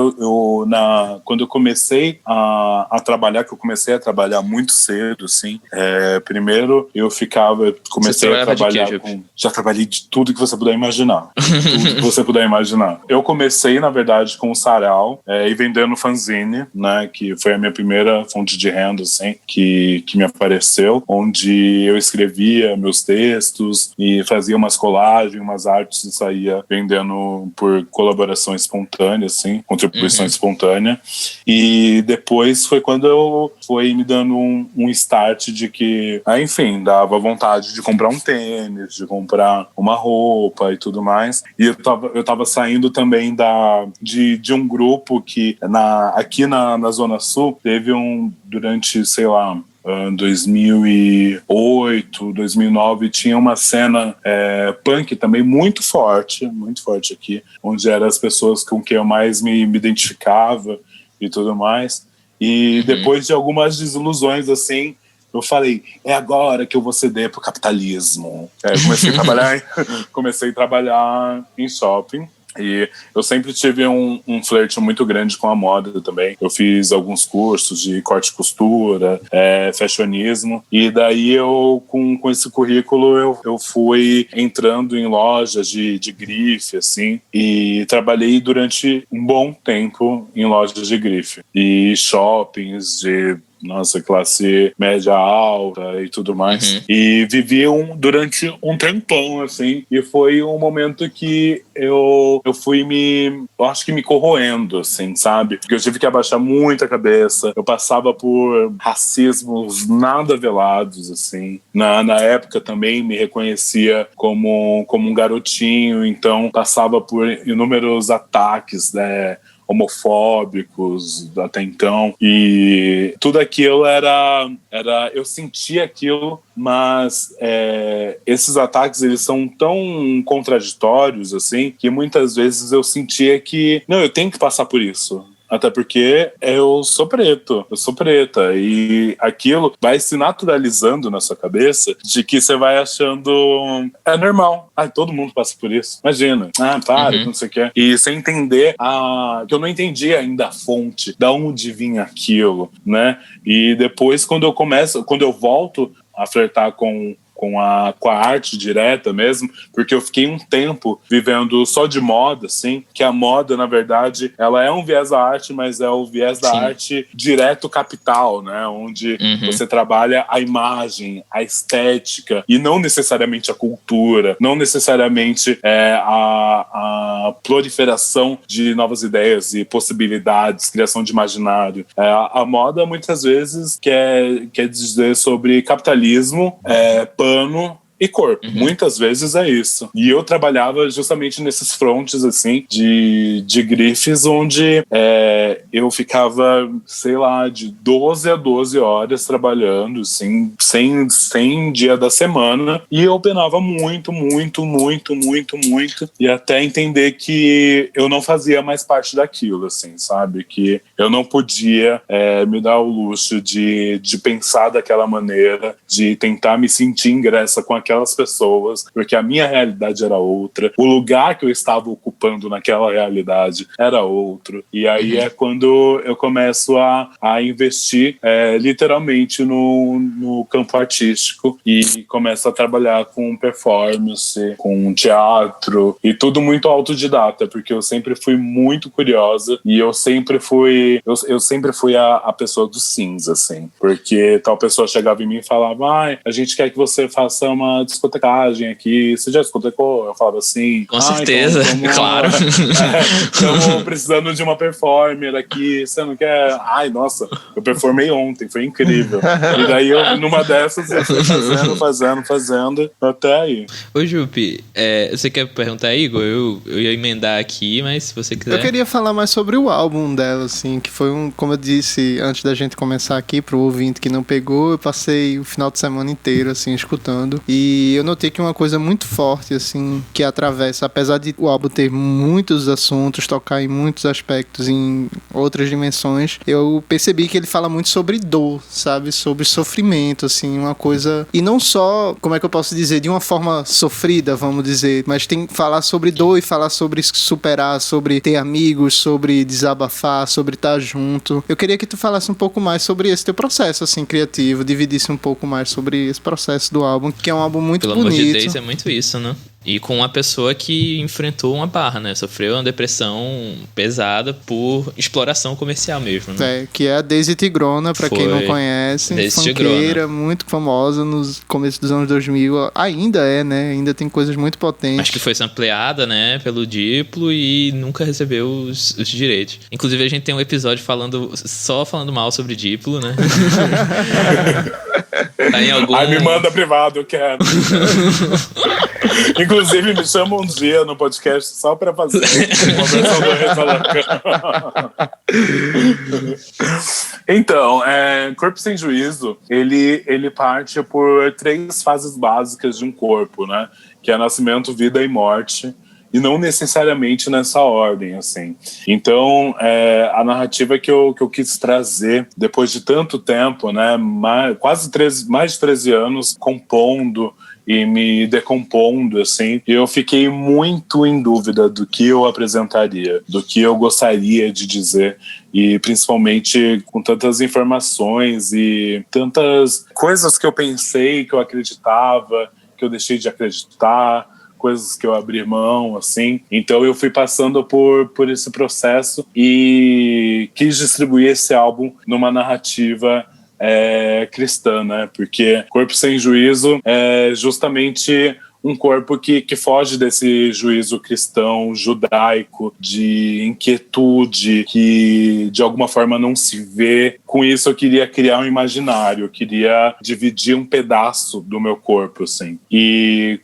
quando eu comecei a trabalhar, que eu comecei a trabalhar muito cedo, assim, primeiro comecei a trabalhar já trabalhei de tudo que você puder imaginar. Tudo que você puder imaginar. Eu comecei, na verdade, com o sarau e vendendo fanzine, né, que foi a minha primeira fonte de renda, assim, que me apareceu, onde eu escrevia meus textos e fazia umas colagens, umas artes e saía vendendo por colaboração espontânea, assim, contribuição espontânea. E depois foi quando eu fui me dando um start de que, enfim, dava vontade de comprar um tênis, de comprar uma roupa e tudo mais. E eu tava saindo também de um grupo que aqui na Zona Sul teve durante, sei lá, 2008, 2009, tinha uma cena punk também muito forte aqui, onde eram as pessoas com quem eu mais me identificava e tudo mais. E depois de algumas desilusões, assim, eu falei, é agora que eu vou ceder pro capitalismo. Comecei a trabalhar em shopping. E eu sempre tive um flerte muito grande com a moda também. Eu fiz alguns cursos de corte e costura, fashionismo, e daí eu, com esse currículo, eu fui entrando em lojas de grife, assim, e trabalhei durante um bom tempo em lojas de grife e shoppings de classe média alta e tudo mais. E vivi durante um tempão, assim, e foi um momento que eu fui acho que me corroendo, assim, sabe? Porque eu tive que abaixar muito a cabeça, eu passava por racismos nada velados, assim. Na época também me reconhecia como um garotinho, então passava por inúmeros ataques, né, homofóbicos até então, e tudo aquilo eu sentia aquilo, mas esses ataques, eles são tão contraditórios, assim, que muitas vezes eu sentia que, não, eu tenho que passar por isso. Até porque eu sou preto, eu sou preta. E aquilo vai se naturalizando na sua cabeça de que você vai achando é normal. Todo mundo passa por isso. Imagina. Para, não sei o que. E sem entender que eu não entendi ainda a fonte, da onde vinha aquilo, né? E depois, quando eu volto a flertar com a arte direta mesmo, porque eu fiquei um tempo vivendo só de moda, assim, que a moda, na verdade, ela é um viés da arte, mas é o viés da arte direto capital, né? Onde você trabalha a imagem, a estética, e não necessariamente a cultura, não necessariamente a proliferação de novas ideias e possibilidades, criação de imaginário. A moda, muitas vezes, quer dizer sobre capitalismo, pano e corpo. Muitas vezes é isso. E eu trabalhava justamente nesses frontes, assim, de grifes, onde eu ficava, sei lá, de 12 a 12 horas trabalhando, assim, sem dia da semana. E eu penava muito, muito, muito, muito, muito. E até entender que eu não fazia mais parte daquilo, assim, sabe? Que eu não podia me dar o luxo de pensar daquela maneira, de tentar me sentir ingressa com aquelas pessoas, porque a minha realidade era outra, o lugar que eu estava ocupando naquela realidade era outro. E aí é quando eu começo a investir literalmente no campo artístico e começo a trabalhar com performance, com teatro e tudo muito autodidata, porque eu sempre fui muito curiosa e eu sempre fui a pessoa do cinza, assim, porque tal pessoa chegava em mim e falava: a gente quer que você faça uma discotecagem aqui, você já discotecou? Eu falava assim: com certeza, então, claro. Estamos precisando de uma performer aqui, você não quer? Ai, nossa, eu performei ontem, foi incrível. E daí eu, numa dessas, eu fui fazendo, até aí. Ô, Jupi, você quer perguntar, Igor? Eu ia emendar aqui, mas se você quiser... Eu queria falar mais sobre o álbum dela, assim, que foi como eu disse antes da gente começar aqui, pro ouvinte que não pegou, eu passei o final de semana inteiro, assim, escutando, e eu notei que uma coisa muito forte, assim, que atravessa, apesar de o álbum ter muitos assuntos, tocar em muitos aspectos, em outras dimensões, eu percebi que ele fala muito sobre dor, sabe? Sobre sofrimento, assim, uma coisa... E não só, como é que eu posso dizer, de uma forma sofrida, vamos dizer, mas tem que falar sobre dor e falar sobre superar, sobre ter amigos, sobre desabafar, sobre estar junto. Eu queria que tu falasse um pouco mais sobre esse teu processo, assim, criativo, dividisse um pouco mais sobre esse processo do álbum, que é um álbum muito bonito. Pelo amor de Deus, é muito isso, né? E com uma pessoa que enfrentou uma barra, né? Sofreu uma depressão pesada por exploração comercial mesmo, né? Que é a Daisy Tigrona, pra quem não conhece. Daisy funkeira, Tigrona. Muito famosa nos começos dos anos 2000. Ainda né? Ainda tem coisas muito potentes. Mas que foi sampleada, né? Pelo Diplo e nunca recebeu os direitos. Inclusive, a gente tem um episódio só falando mal sobre Diplo, né? Tá em algum... Ai, me manda privado, eu quero. Inclusive, me chama um dia no podcast só pra fazer uma versão do Reta Então, Corpo Sem Juízo, ele parte por 3 fases básicas de um corpo, né? Que é nascimento, vida e morte. E não necessariamente nessa ordem, assim. Então, a narrativa que eu quis trazer, depois de tanto tempo, né, mais de 13 anos compondo e me decompondo, assim, eu fiquei muito em dúvida do que eu apresentaria, do que eu gostaria de dizer, e principalmente com tantas informações e tantas coisas que eu pensei, que eu acreditava, que eu deixei de acreditar, coisas que eu abri mão, assim. Então eu fui passando por esse processo e quis distribuir esse álbum numa narrativa cristã, né? Porque Corpo Sem Juízo é justamente um corpo que foge desse juízo cristão, judaico, de inquietude, que de alguma forma não se vê. Com isso eu queria criar um imaginário, eu queria dividir um pedaço do meu corpo, assim. E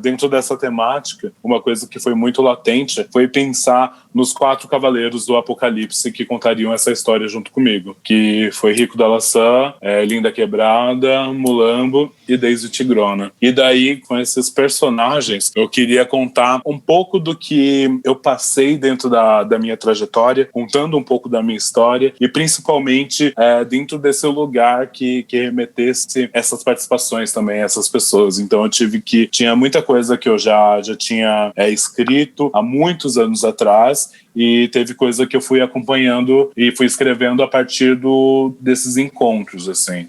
dentro dessa temática, uma coisa que foi muito latente foi pensar nos 4 cavaleiros do Apocalipse que contariam essa história junto comigo, que foi Rico da Laçã, Linda Quebrada, Mulambo e Daisy Tigrona. E daí, com com esses personagens, eu queria contar um pouco do que eu passei dentro da minha trajetória, contando um pouco da minha história e principalmente dentro desse lugar que remetesse essas participações também, essas pessoas. Então eu tinha muita coisa que eu já tinha escrito há muitos anos atrás, e teve coisa que eu fui acompanhando e fui escrevendo a partir desses encontros, assim.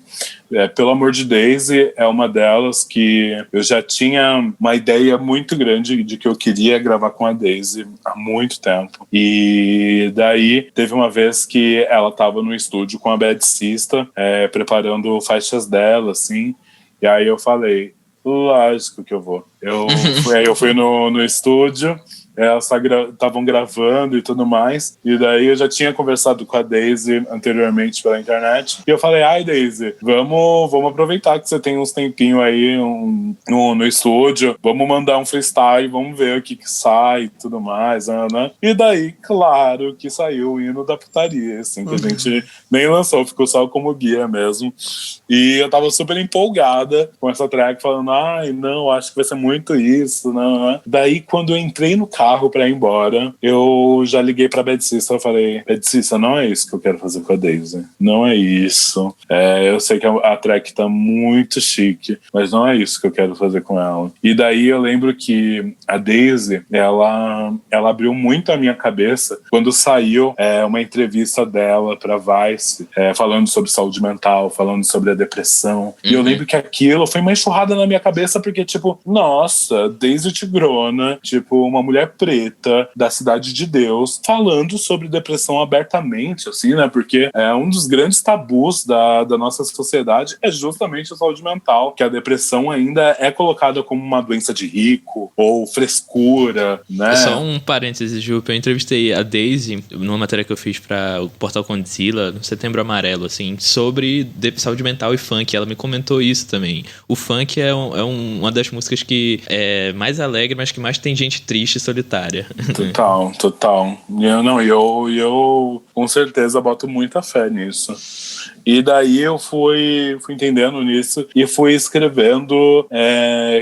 Pelo Amor de Daisy é uma delas que eu já tinha uma ideia muito grande de que eu queria gravar com a Daisy há muito tempo. E daí teve uma vez que ela estava no estúdio com a Bad Sista, preparando faixas dela, assim, e aí eu falei, lógico que eu vou. Eu fui no estúdio, elas estavam gravando e tudo mais, e daí eu já tinha conversado com a Daisy anteriormente pela internet, e eu falei, ai Daisy, vamos aproveitar que você tem uns tempinhos aí no estúdio, vamos mandar um freestyle, vamos ver o que sai e tudo mais, né? E daí, claro que saiu o hino da putaria, assim, que a gente nem lançou, ficou só como guia mesmo, e eu tava super empolgada com essa track, falando, ai não, acho que vai ser muito isso, né? Daí quando eu entrei no carro pra ir embora, eu já liguei pra Bad Sista e falei, Bad Sista, não é isso que eu quero fazer com a Daisy, não é isso, eu sei que a track tá muito chique, mas não é isso que eu quero fazer com ela. E daí eu lembro que a Daisy, ela abriu muito a minha cabeça quando saiu uma entrevista dela pra Vice, falando sobre saúde mental, falando sobre a depressão, e eu lembro que aquilo foi uma enxurrada na minha cabeça, porque tipo, nossa, Daisy Tigrona, tipo, uma mulher preta da Cidade de Deus, falando sobre depressão abertamente, assim, né? Porque um dos grandes tabus da nossa sociedade é justamente a saúde mental, que a depressão ainda é colocada como uma doença de rico ou frescura, né? Só um parênteses, Ju, eu entrevistei a Daisy numa matéria que eu fiz para o Portal Condzilla, no Setembro Amarelo, assim, sobre saúde mental e funk. Ela me comentou isso também. O funk é uma das músicas que é mais alegre, mas que mais tem gente triste e solitária. Total. Eu com certeza boto muita fé nisso. E daí eu fui entendendo nisso e fui escrevendo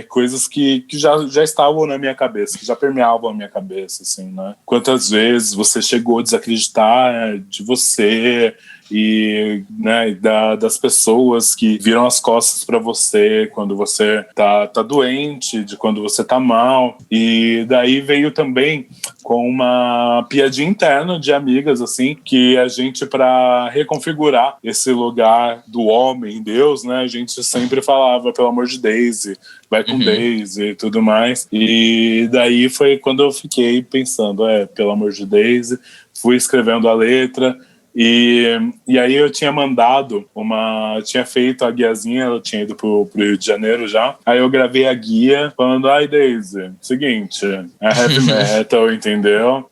coisas que já estavam na minha cabeça, que já permeavam a minha cabeça, assim, né? Quantas vezes você chegou a desacreditar de você e, né, das pessoas que viram as costas para você quando você tá doente, de quando você tá mal. E daí veio também com uma piadinha interna de amigas, assim, que a gente, para reconfigurar esse lugar do homem, Deus, né, a gente sempre falava, pelo amor de Daisy, vai com Daisy e tudo mais. E daí foi quando eu fiquei pensando, pelo amor de Daisy, fui escrevendo a letra. E aí eu tinha tinha feito a guiazinha, eu tinha ido pro Rio de Janeiro já, aí eu gravei a guia falando, ai Daisy, seguinte, é heavy metal, entendeu?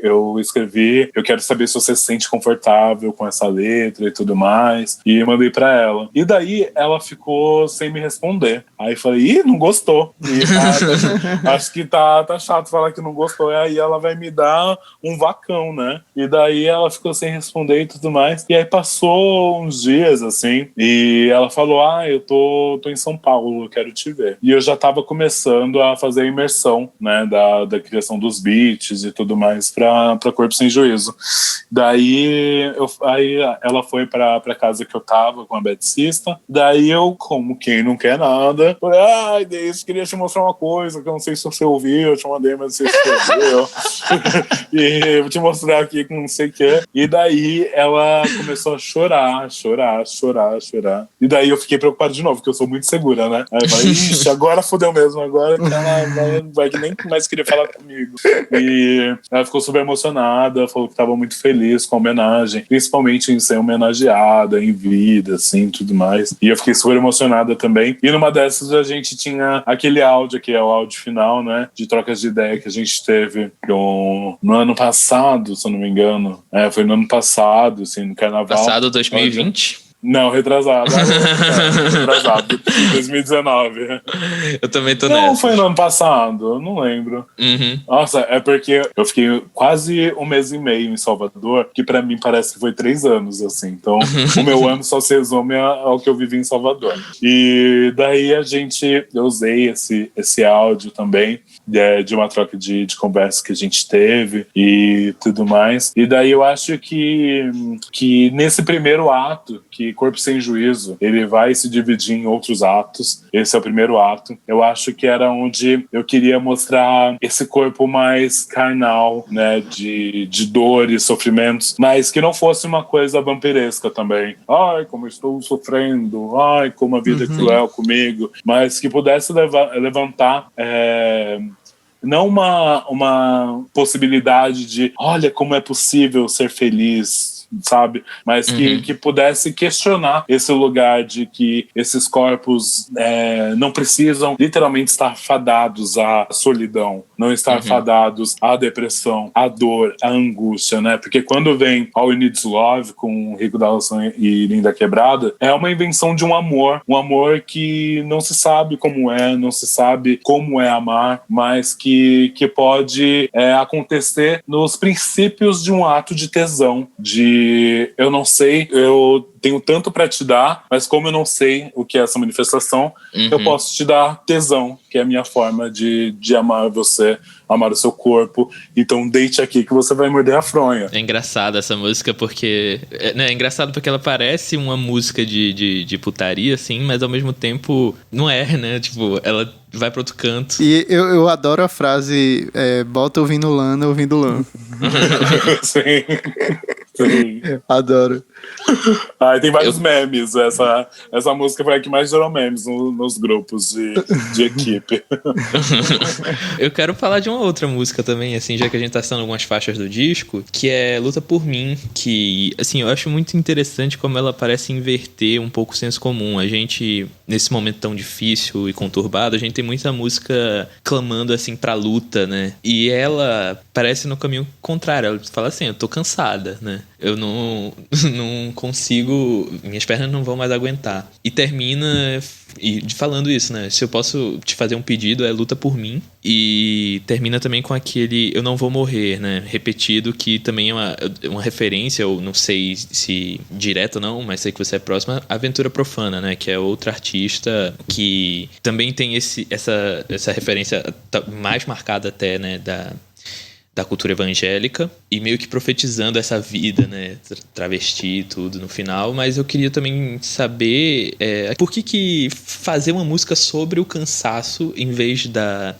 Eu escrevi, eu quero saber se você se sente confortável com essa letra e tudo mais, e mandei pra ela. E daí ela ficou sem me responder. Aí falei, não gostou. E, acho que tá chato falar que não gostou, e aí ela vai me dar um vacão, né? E daí ela ficou sem responder e tudo mais. E aí passou uns dias, assim, e ela falou, eu tô em São Paulo, eu quero te ver. E eu já tava começando a fazer a imersão, né, da criação dos beats e tudo mais pra Corpo Sem Juízo. Daí ela foi pra casa que eu tava com a Bad Sista. Daí eu, como quem não quer nada, falei, Deise, queria te mostrar uma coisa que eu não sei se você ouviu, eu te mandei, mas você escreveu. E vou te mostrar aqui com não sei o que. E daí ela começou a chorar. E daí eu fiquei preocupado de novo, porque eu sou muito segura, né? Aí eu falei, ixi, agora fodeu mesmo, agora que ela vai que nem mais queria falar comigo. E ela ficou super emocionada, falou que tava muito feliz com a homenagem, principalmente em ser homenageada, em vida, assim, tudo mais. E eu fiquei super emocionada também. E numa dessas a gente tinha aquele áudio, que é o áudio final, né? De trocas de ideia que a gente teve no ano passado, se eu não me engano. Foi no ano passado, assim, no carnaval. Passado 2020? Não, retrasado. Retrasado. 2019. Eu também tô Não, nessa. foi no ano passado, eu não lembro. Uhum. Nossa, é porque eu fiquei quase um mês e meio em Salvador, que pra mim parece que foi 3 anos, assim. Então, o meu ano só se resume ao que eu vivi em Salvador. E daí eu usei esse áudio também, de uma troca de conversa que a gente teve e tudo mais. E daí eu acho que nesse primeiro ato, que Corpo Sem Juízo, ele vai se dividir em outros atos. Esse é o primeiro ato. Eu acho que era onde eu queria mostrar esse corpo mais carnal, né, de dores, sofrimentos, mas que não fosse uma coisa vampiresca também. Ai, como eu estou sofrendo, ai, como a vida é cruel comigo, mas que pudesse levantar não uma possibilidade de olha como é possível ser feliz, sabe? Mas que pudesse questionar esse lugar de que esses corpos não precisam literalmente estar fadados à solidão, não estar fadados à depressão, à dor, à angústia, né? Porque quando vem All You Need Is Love com Rico Dawson e Linda Quebrada, é uma invenção de um amor que não se sabe como não se sabe como é amar, mas que pode acontecer nos princípios de um ato de tesão, de eu não sei, eu tenho tanto pra te dar, mas como eu não sei o que é essa manifestação, eu posso te dar tesão, que é a minha forma de amar você, amar o seu corpo. Então deite aqui que você vai morder a fronha. É engraçado essa música porque... É engraçado porque ela parece uma música de putaria, assim, mas ao mesmo tempo não é, né? Tipo, ela vai pra outro canto. E eu adoro a frase bota ouvindo Lana, ouvindo Lã. Sim. Sim. Adoro. Tem vários memes. Essa música foi a que mais gerou memes nos grupos de equipe. Eu quero falar de uma outra música também, assim, já que a gente tá citando algumas faixas do disco, que é Luta por Mim, que, assim, eu acho muito interessante como ela parece inverter um pouco o senso comum. A gente, nesse momento tão difícil e conturbado, a gente tem muita música clamando, assim, pra luta, né? E ela parece no caminho contrário. Ela fala assim, eu tô cansada, né? Eu não consigo... Minhas pernas não vão mais aguentar. E termina... falando isso, né? Se eu posso te fazer um pedido, é luta por mim. E termina também com aquele eu não vou morrer, né? Repetido, que também é uma referência, ou não sei se direto ou não, mas sei que você é próxima, Aventura Profana, né? Que é outra artista que também tem essa referência mais marcada até, né? Da cultura evangélica e meio que profetizando essa vida, né, travesti e tudo no final, mas eu queria também saber por que fazer uma música sobre o cansaço em vez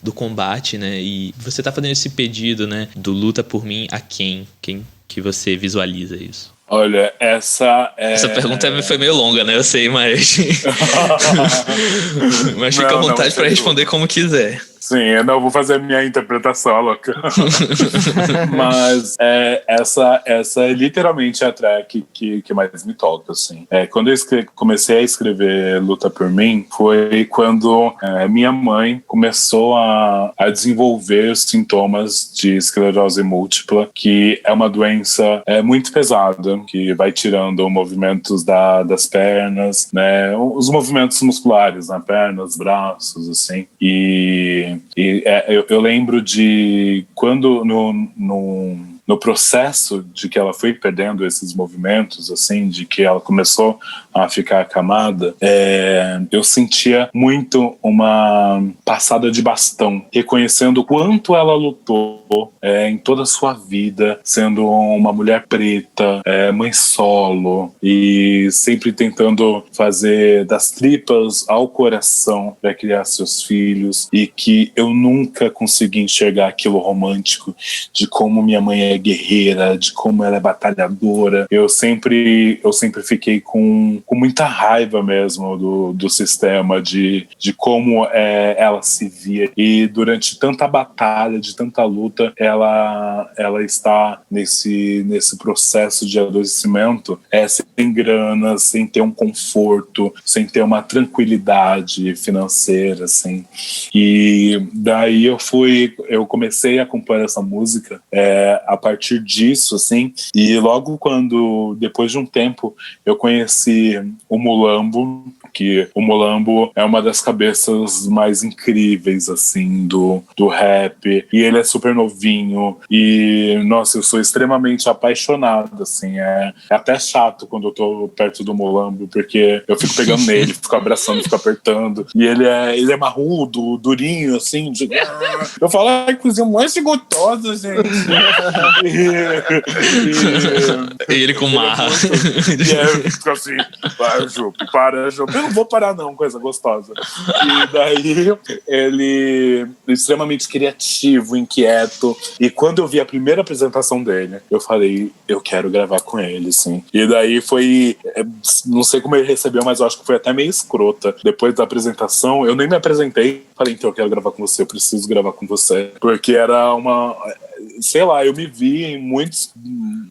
do combate, né, e você tá fazendo esse pedido, né, do luta por mim a quem que você visualiza isso? Olha, essa pergunta foi meio longa, né, eu sei, mas mas fica à vontade para responder como quiser. Sim, eu não vou fazer a minha interpretação, louca. Mas essa é literalmente a track que mais me toca, assim. Quando eu comecei a escrever Luta por Mim, foi quando minha mãe começou a desenvolver sintomas de esclerose múltipla, que é uma doença muito pesada, que vai tirando movimentos das pernas, né, os movimentos musculares, né, pernas, braços, assim, eu lembro de quando no processo de que ela foi perdendo esses movimentos, assim, de que ela começou a ficar acamada, eu sentia muito uma passada de bastão, reconhecendo o quanto ela lutou em toda a sua vida, sendo uma mulher preta, mãe solo, e sempre tentando fazer das tripas ao coração para criar seus filhos, e que eu nunca consegui enxergar aquilo romântico de como minha mãe é guerreira, de como ela é batalhadora. Eu sempre fiquei com muita raiva mesmo do sistema, de como ela se via, e durante tanta batalha, de tanta luta, ela está nesse processo de adoecimento, sem grana, sem ter um conforto, sem ter uma tranquilidade financeira, assim. E daí eu comecei a compor essa música a partir disso, assim. E logo quando, depois de um tempo, eu conheci o Mulambo, que o Mulambo é uma das cabeças mais incríveis, assim, do rap. E ele é super novinho. E, nossa, eu sou extremamente apaixonado, assim. É até chato quando eu tô perto do Mulambo, porque eu fico pegando nele, fico abraçando, fico apertando. E ele é marrudo, durinho, assim. Eu falo, ai, coisinha mais gostosa, gente. E ele com marra. E aí fica assim, para, Jupe, para, Jupe. Eu não vou parar não, coisa gostosa. E daí ele extremamente criativo, inquieto. E quando eu vi a primeira apresentação dele, eu falei, eu quero gravar com ele, sim. E daí foi, não sei como ele recebeu, mas eu acho que foi até meio escrota. Depois da apresentação, eu nem me apresentei. Falei, então eu quero gravar com você, eu preciso gravar com você. Porque era uma... Sei lá, eu me vi em muitos...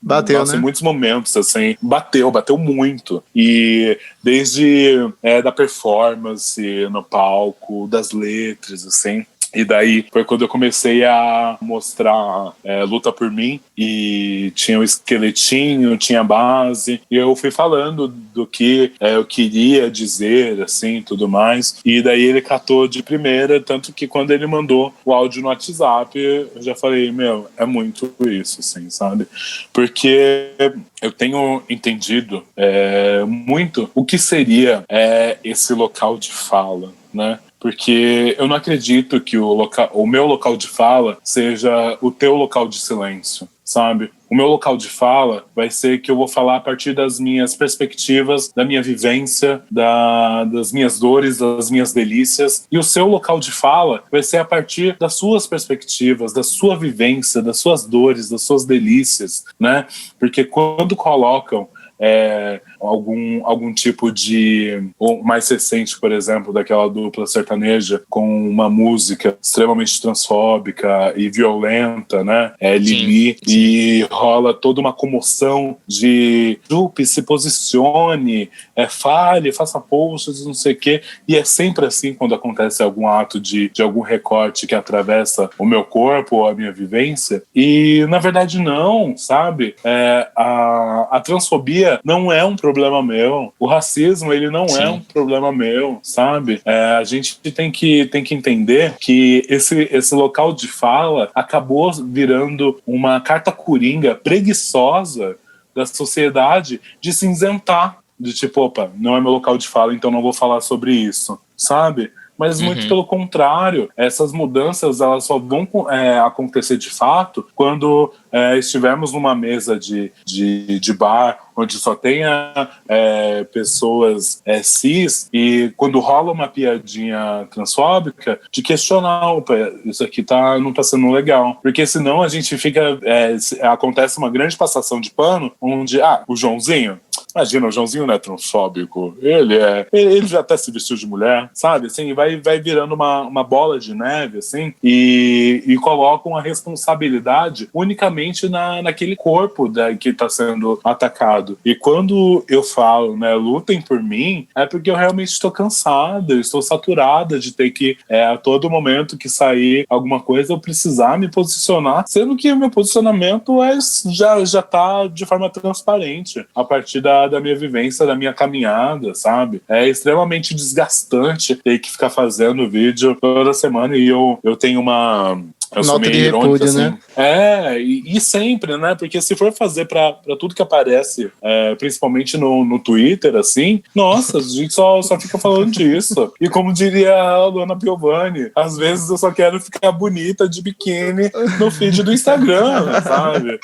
Bateu, nossa, né? em muitos momentos, assim. Bateu muito. E desde da performance no palco, das letras, assim... E daí foi quando eu comecei a mostrar Luta por Mim, e tinha o esqueletinho, tinha a base, e eu fui falando do que eu queria dizer, assim, tudo mais. E daí ele catou de primeira, tanto que quando ele mandou o áudio no WhatsApp, eu já falei, meu, é muito isso, assim, sabe? Porque eu tenho entendido muito o que seria esse local de fala, né? Porque eu não acredito que o meu local de fala seja o teu local de silêncio, sabe? O meu local de fala vai ser que eu vou falar a partir das minhas perspectivas, da minha vivência, das minhas dores, das minhas delícias. E o seu local de fala vai ser a partir das suas perspectivas, da sua vivência, das suas dores, das suas delícias, né? Porque quando colocam algum tipo de... ou mais recente, por exemplo, daquela dupla sertaneja com uma música extremamente transfóbica e violenta, né? Lili, sim. E rola toda uma comoção de Jupe, se posicione, fale, faça posts, não sei o quê. E é sempre assim quando acontece algum ato de algum recorte que atravessa o meu corpo ou a minha vivência. E, na verdade, não, sabe? A transfobia não é um problema meu. O racismo, ele não é um problema meu, sabe? A gente tem que entender que esse local de fala acabou virando uma carta coringa preguiçosa da sociedade de cinzentar, de tipo, opa, não é meu local de fala, então não vou falar sobre isso, sabe? Mas muito pelo contrário, essas mudanças elas só vão acontecer de fato quando estivermos numa mesa de bar onde só tenha pessoas cis, e quando rola uma piadinha transfóbica, de questionar, opa, isso aqui não tá sendo legal. Porque senão a gente fica... acontece uma grande passação de pano, onde, o Joãozinho... Imagina, o Joãozinho não é transfóbico. Ele já até se vestiu de mulher, sabe? Assim, vai virando uma bola de neve, assim, e colocam a responsabilidade unicamente naquele corpo que está sendo atacado. E quando eu falo, né, lutem por mim, é porque eu realmente estou cansada, eu estou saturada de ter que, a todo momento que sair alguma coisa, eu precisar me posicionar, sendo que o meu posicionamento já está de forma transparente, a partir da minha vivência, da minha caminhada, sabe? É extremamente desgastante ter que ficar fazendo vídeo toda semana, e eu tenho uma... Eu sou meio irônico, assim. Né? E sempre, né? Porque se for fazer pra tudo que aparece, principalmente no Twitter, assim, nossa, a gente só fica falando disso. E como diria a Luana Piovani, às vezes eu só quero ficar bonita de biquíni no feed do Instagram, sabe?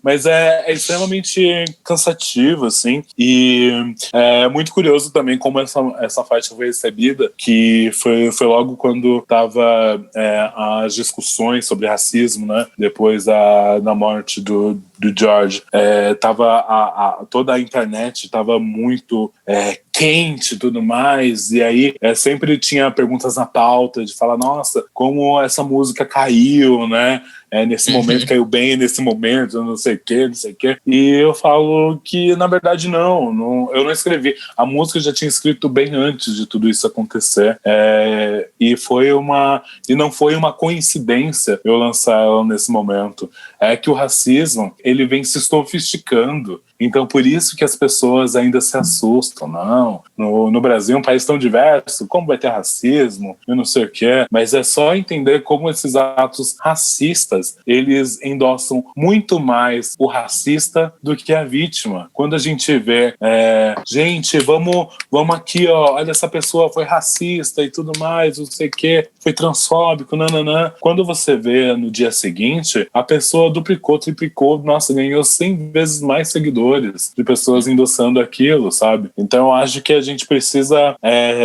Mas é extremamente cansativo, assim. E é muito curioso também como essa faixa foi recebida, que foi logo quando tava... as discussões sobre racismo, né? Depois da morte do George, toda a internet estava muito quente e tudo mais, e aí sempre tinha perguntas na pauta de falar, nossa, como essa música caiu, né? Nesse momento caiu bem, nesse momento, não sei o quê. E eu falo que, na verdade, não, eu não escrevi. A música eu já tinha escrito bem antes de tudo isso acontecer. E não foi uma coincidência eu lançar ela nesse momento. É que o racismo, ele vem se sofisticando. Então, por isso que as pessoas ainda se assustam. Não, no Brasil, um país tão diverso, como vai ter racismo? Eu não sei o quê. Mas é só entender como esses atos racistas, eles endossam muito mais o racista do que a vítima. Quando a gente vê, gente, vamos aqui, ó, olha, essa pessoa foi racista e tudo mais, não sei o quê, foi transfóbico, nananã. Quando você vê no dia seguinte, a pessoa duplicou, triplicou, nossa, ganhou 100 vezes mais seguidores de pessoas endossando aquilo, sabe? Então eu acho que a gente precisa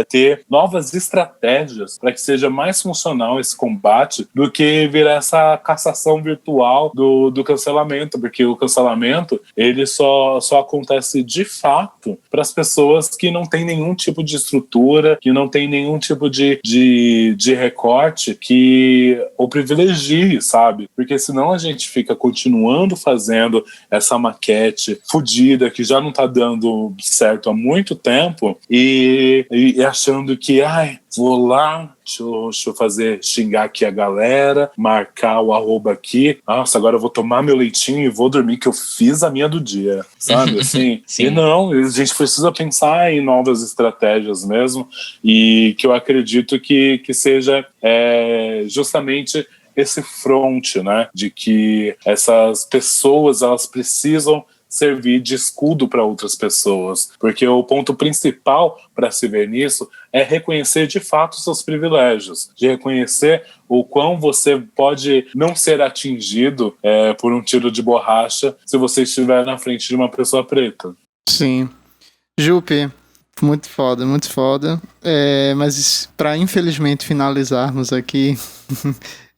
ter novas estratégias para que seja mais funcional esse combate do que virar essa cassação virtual do cancelamento, porque o cancelamento, ele só acontece de fato para as pessoas que não têm nenhum tipo de estrutura, que não tem nenhum tipo de recorte que o privilegie, sabe? Porque senão a gente fica continuando fazendo essa maquete fodida que já não tá dando certo há muito tempo e achando que, vou lá, deixa eu xingar aqui a galera, marcar o arroba aqui, nossa, agora eu vou tomar meu leitinho e vou dormir que eu fiz a minha do dia, sabe, assim? Sim. E não, a gente precisa pensar em novas estratégias mesmo, e que eu acredito que seja justamente esse fronte, né, de que essas pessoas, elas precisam servir de escudo para outras pessoas, porque o ponto principal para se ver nisso é reconhecer de fato seus privilégios, de reconhecer o quão você pode não ser atingido por um tiro de borracha se você estiver na frente de uma pessoa preta. Sim. Jupe, muito foda, muito foda. Mas para infelizmente finalizarmos aqui,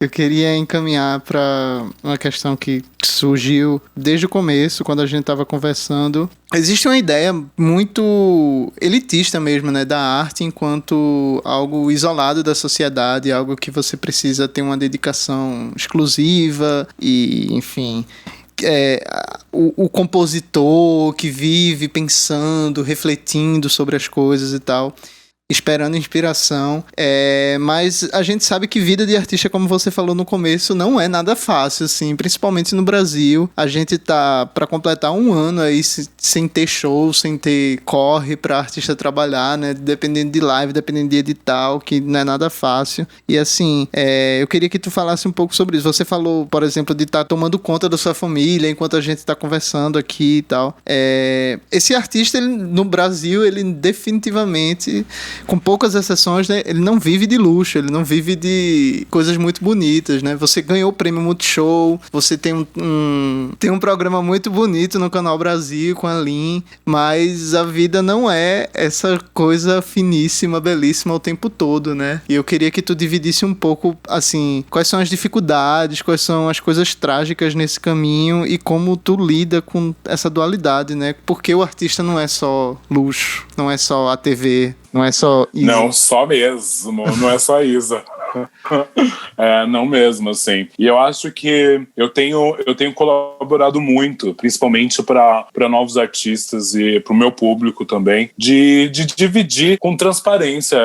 eu queria encaminhar para uma questão que surgiu desde o começo, quando a gente estava conversando. Existe uma ideia muito elitista mesmo, né, da arte enquanto algo isolado da sociedade, algo que você precisa ter uma dedicação exclusiva e, enfim... o compositor que vive pensando, refletindo sobre as coisas e tal, esperando inspiração, mas a gente sabe que vida de artista, como você falou no começo, não é nada fácil, assim, principalmente no Brasil. A gente tá para completar um ano aí sem ter show, sem ter corre pra artista trabalhar, né, dependendo de live, dependendo de edital, que não é nada fácil. E assim, eu queria que tu falasse um pouco sobre isso. Você falou, por exemplo, de estar tomando conta da sua família enquanto a gente tá conversando aqui e tal. Esse artista, ele, no Brasil, ele definitivamente, com poucas exceções, né, ele não vive de luxo, ele não vive de coisas muito bonitas, né? Você ganhou o prêmio Multishow, você tem um programa muito bonito no Canal Brasil com a Lin, mas a vida não é essa coisa finíssima, belíssima o tempo todo, né? E eu queria que tu dividisse um pouco, assim, quais são as dificuldades, quais são as coisas trágicas nesse caminho e como tu lida com essa dualidade, né? Porque o artista não é só luxo, não é só a TV, não é só Isa. Não, só mesmo. Não é só Isa. Não mesmo, assim. E eu acho que eu tenho colaborado muito, principalmente para novos artistas e para o meu público também, de dividir com transparência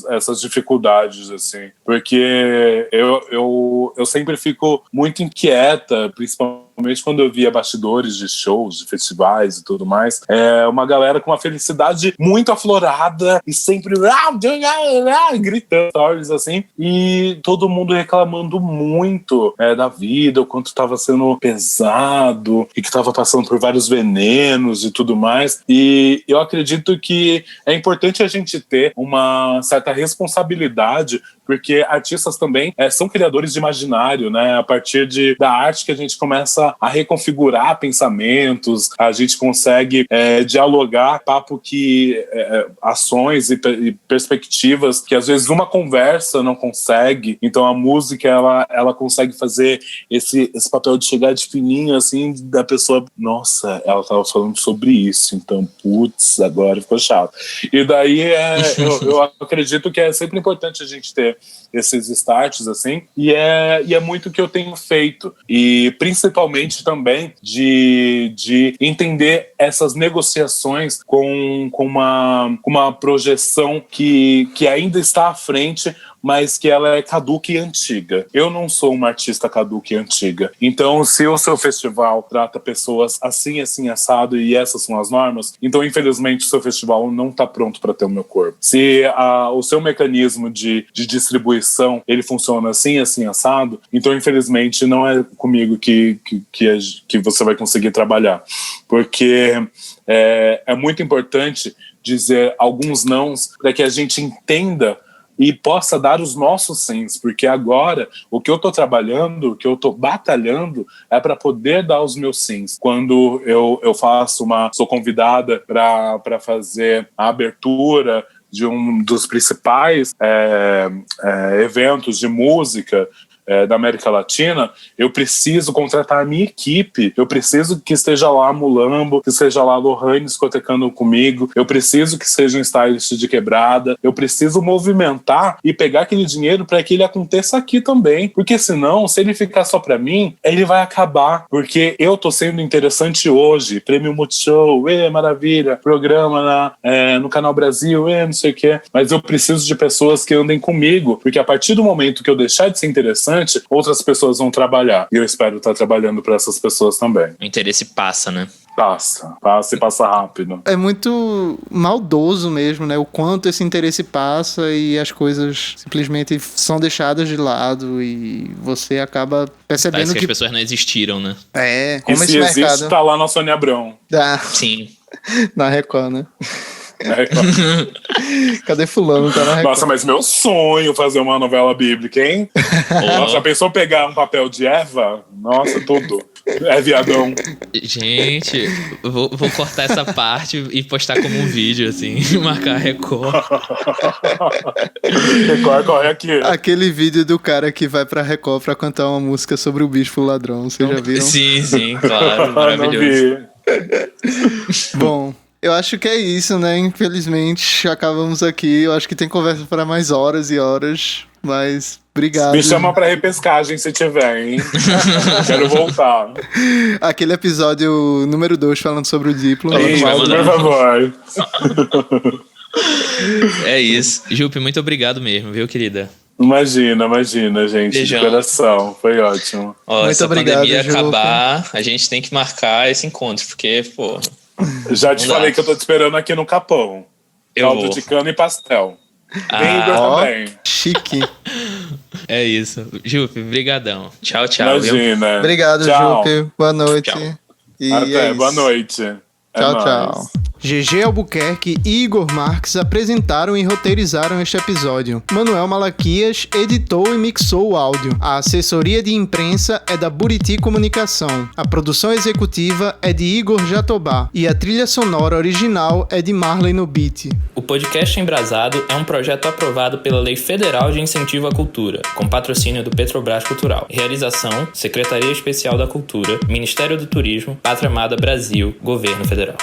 essas dificuldades, assim. Porque eu sempre fico muito inquieta, principalmente quando eu via bastidores de shows, de festivais e tudo mais, uma galera com uma felicidade muito aflorada e sempre gritando stories, assim, e todo mundo reclamando muito da vida, o quanto estava sendo pesado e que estava passando por vários venenos e tudo mais. E eu acredito que é importante a gente ter uma certa responsabilidade, porque artistas também são criadores de imaginário, né? A partir da arte que a gente começa começa a reconfigurar pensamentos, a gente consegue dialogar papo que ações e perspectivas que às vezes uma conversa não consegue. Então a música ela consegue fazer esse papel de chegar de fininho assim, da pessoa, nossa, ela tava falando sobre isso, então putz, agora ficou chato. E daí eu acredito que é sempre importante a gente ter esses starts assim, e é muito o que eu tenho feito, e principalmente também de entender essas negociações com uma projeção que ainda está à frente, mas que ela é caduca e antiga. Eu não sou uma artista caduca e antiga. Então, se o seu festival trata pessoas assim, assim, assado, e essas são as normas, então, infelizmente, o seu festival não está pronto para ter o meu corpo. Se o seu mecanismo de distribuição, ele funciona assim, assim, assado, então, infelizmente, não é comigo que você vai conseguir trabalhar. Porque é muito importante dizer alguns nãos para que a gente entenda e possa dar os nossos sims, porque agora o que eu tô trabalhando, o que eu tô batalhando é para poder dar os meus sims. Quando eu sou convidada para fazer a abertura de um dos principais eventos de música da América Latina, eu preciso contratar a minha equipe, eu preciso que esteja lá Mulambo, que esteja lá Lohane discotecando comigo, eu preciso que seja um stylist de quebrada, eu preciso movimentar e pegar aquele dinheiro para que ele aconteça aqui também, porque senão, se ele ficar só para mim, ele vai acabar, porque eu tô sendo interessante hoje, Prêmio Multishow, maravilha, programa no Canal Brasil, não sei o que, mas eu preciso de pessoas que andem comigo, porque a partir do momento que eu deixar de ser interessante, outras pessoas vão trabalhar. E eu espero estar trabalhando para essas pessoas também. O interesse passa, né? Passa e passa rápido. É muito maldoso mesmo, né? O quanto esse interesse passa e as coisas simplesmente são deixadas de lado e você acaba percebendo Parece que as pessoas não existiram, né? Como e esse se mercado... existe, tá lá na Sônia Abrão. Sim. Na Record, né? Cadê fulano? Tá na Record. Nossa, mas meu sonho fazer uma novela bíblica, hein? Nossa, já pensou pegar um papel de Eva? Nossa, tudo. É viadão. Gente, vou cortar essa parte e postar como um vídeo, assim. Marcar a Record. Record, corre aqui. Aquele vídeo do cara que vai pra Record pra cantar uma música sobre o bispo ladrão. Vocês já viram? Sim, claro. Maravilhoso. Bom, eu acho que é isso, né? Infelizmente, acabamos aqui. Eu acho que tem conversa para mais horas e horas, mas obrigado. Me chama pra repescagem se tiver, hein? Quero voltar. Aquele episódio número 2 falando sobre o Diplo. Sim, por favor. É isso. Jupe, muito obrigado mesmo, viu, querida? Imagina, gente. Beijão. De coração. Foi ótimo. Muito se a obrigado, pandemia Jupe. acabar, a gente tem que marcar esse encontro, porque, pô... Já te falei que eu tô te esperando aqui no Capão. Caldo de cana e pastel. Vem Igor também. Chique. É isso. Jupe, brigadão. Tchau, viu? Imagina. Obrigado, Tchau. Jupe. Boa noite. Tchau. E Até, é boa isso. noite. Tchau. GG Albuquerque e Igor Marques apresentaram e roteirizaram este episódio. Manuel Malaquias editou e mixou o áudio. A assessoria de imprensa é da Buriti Comunicação. A produção executiva é de Igor Jatobá. E a trilha sonora original é de Marley no Beat. O podcast Embrasado é um projeto aprovado pela Lei Federal de Incentivo à Cultura, com patrocínio do Petrobras Cultural. Realização: Secretaria Especial da Cultura, Ministério do Turismo, Pátria Amada Brasil, Governo Federal.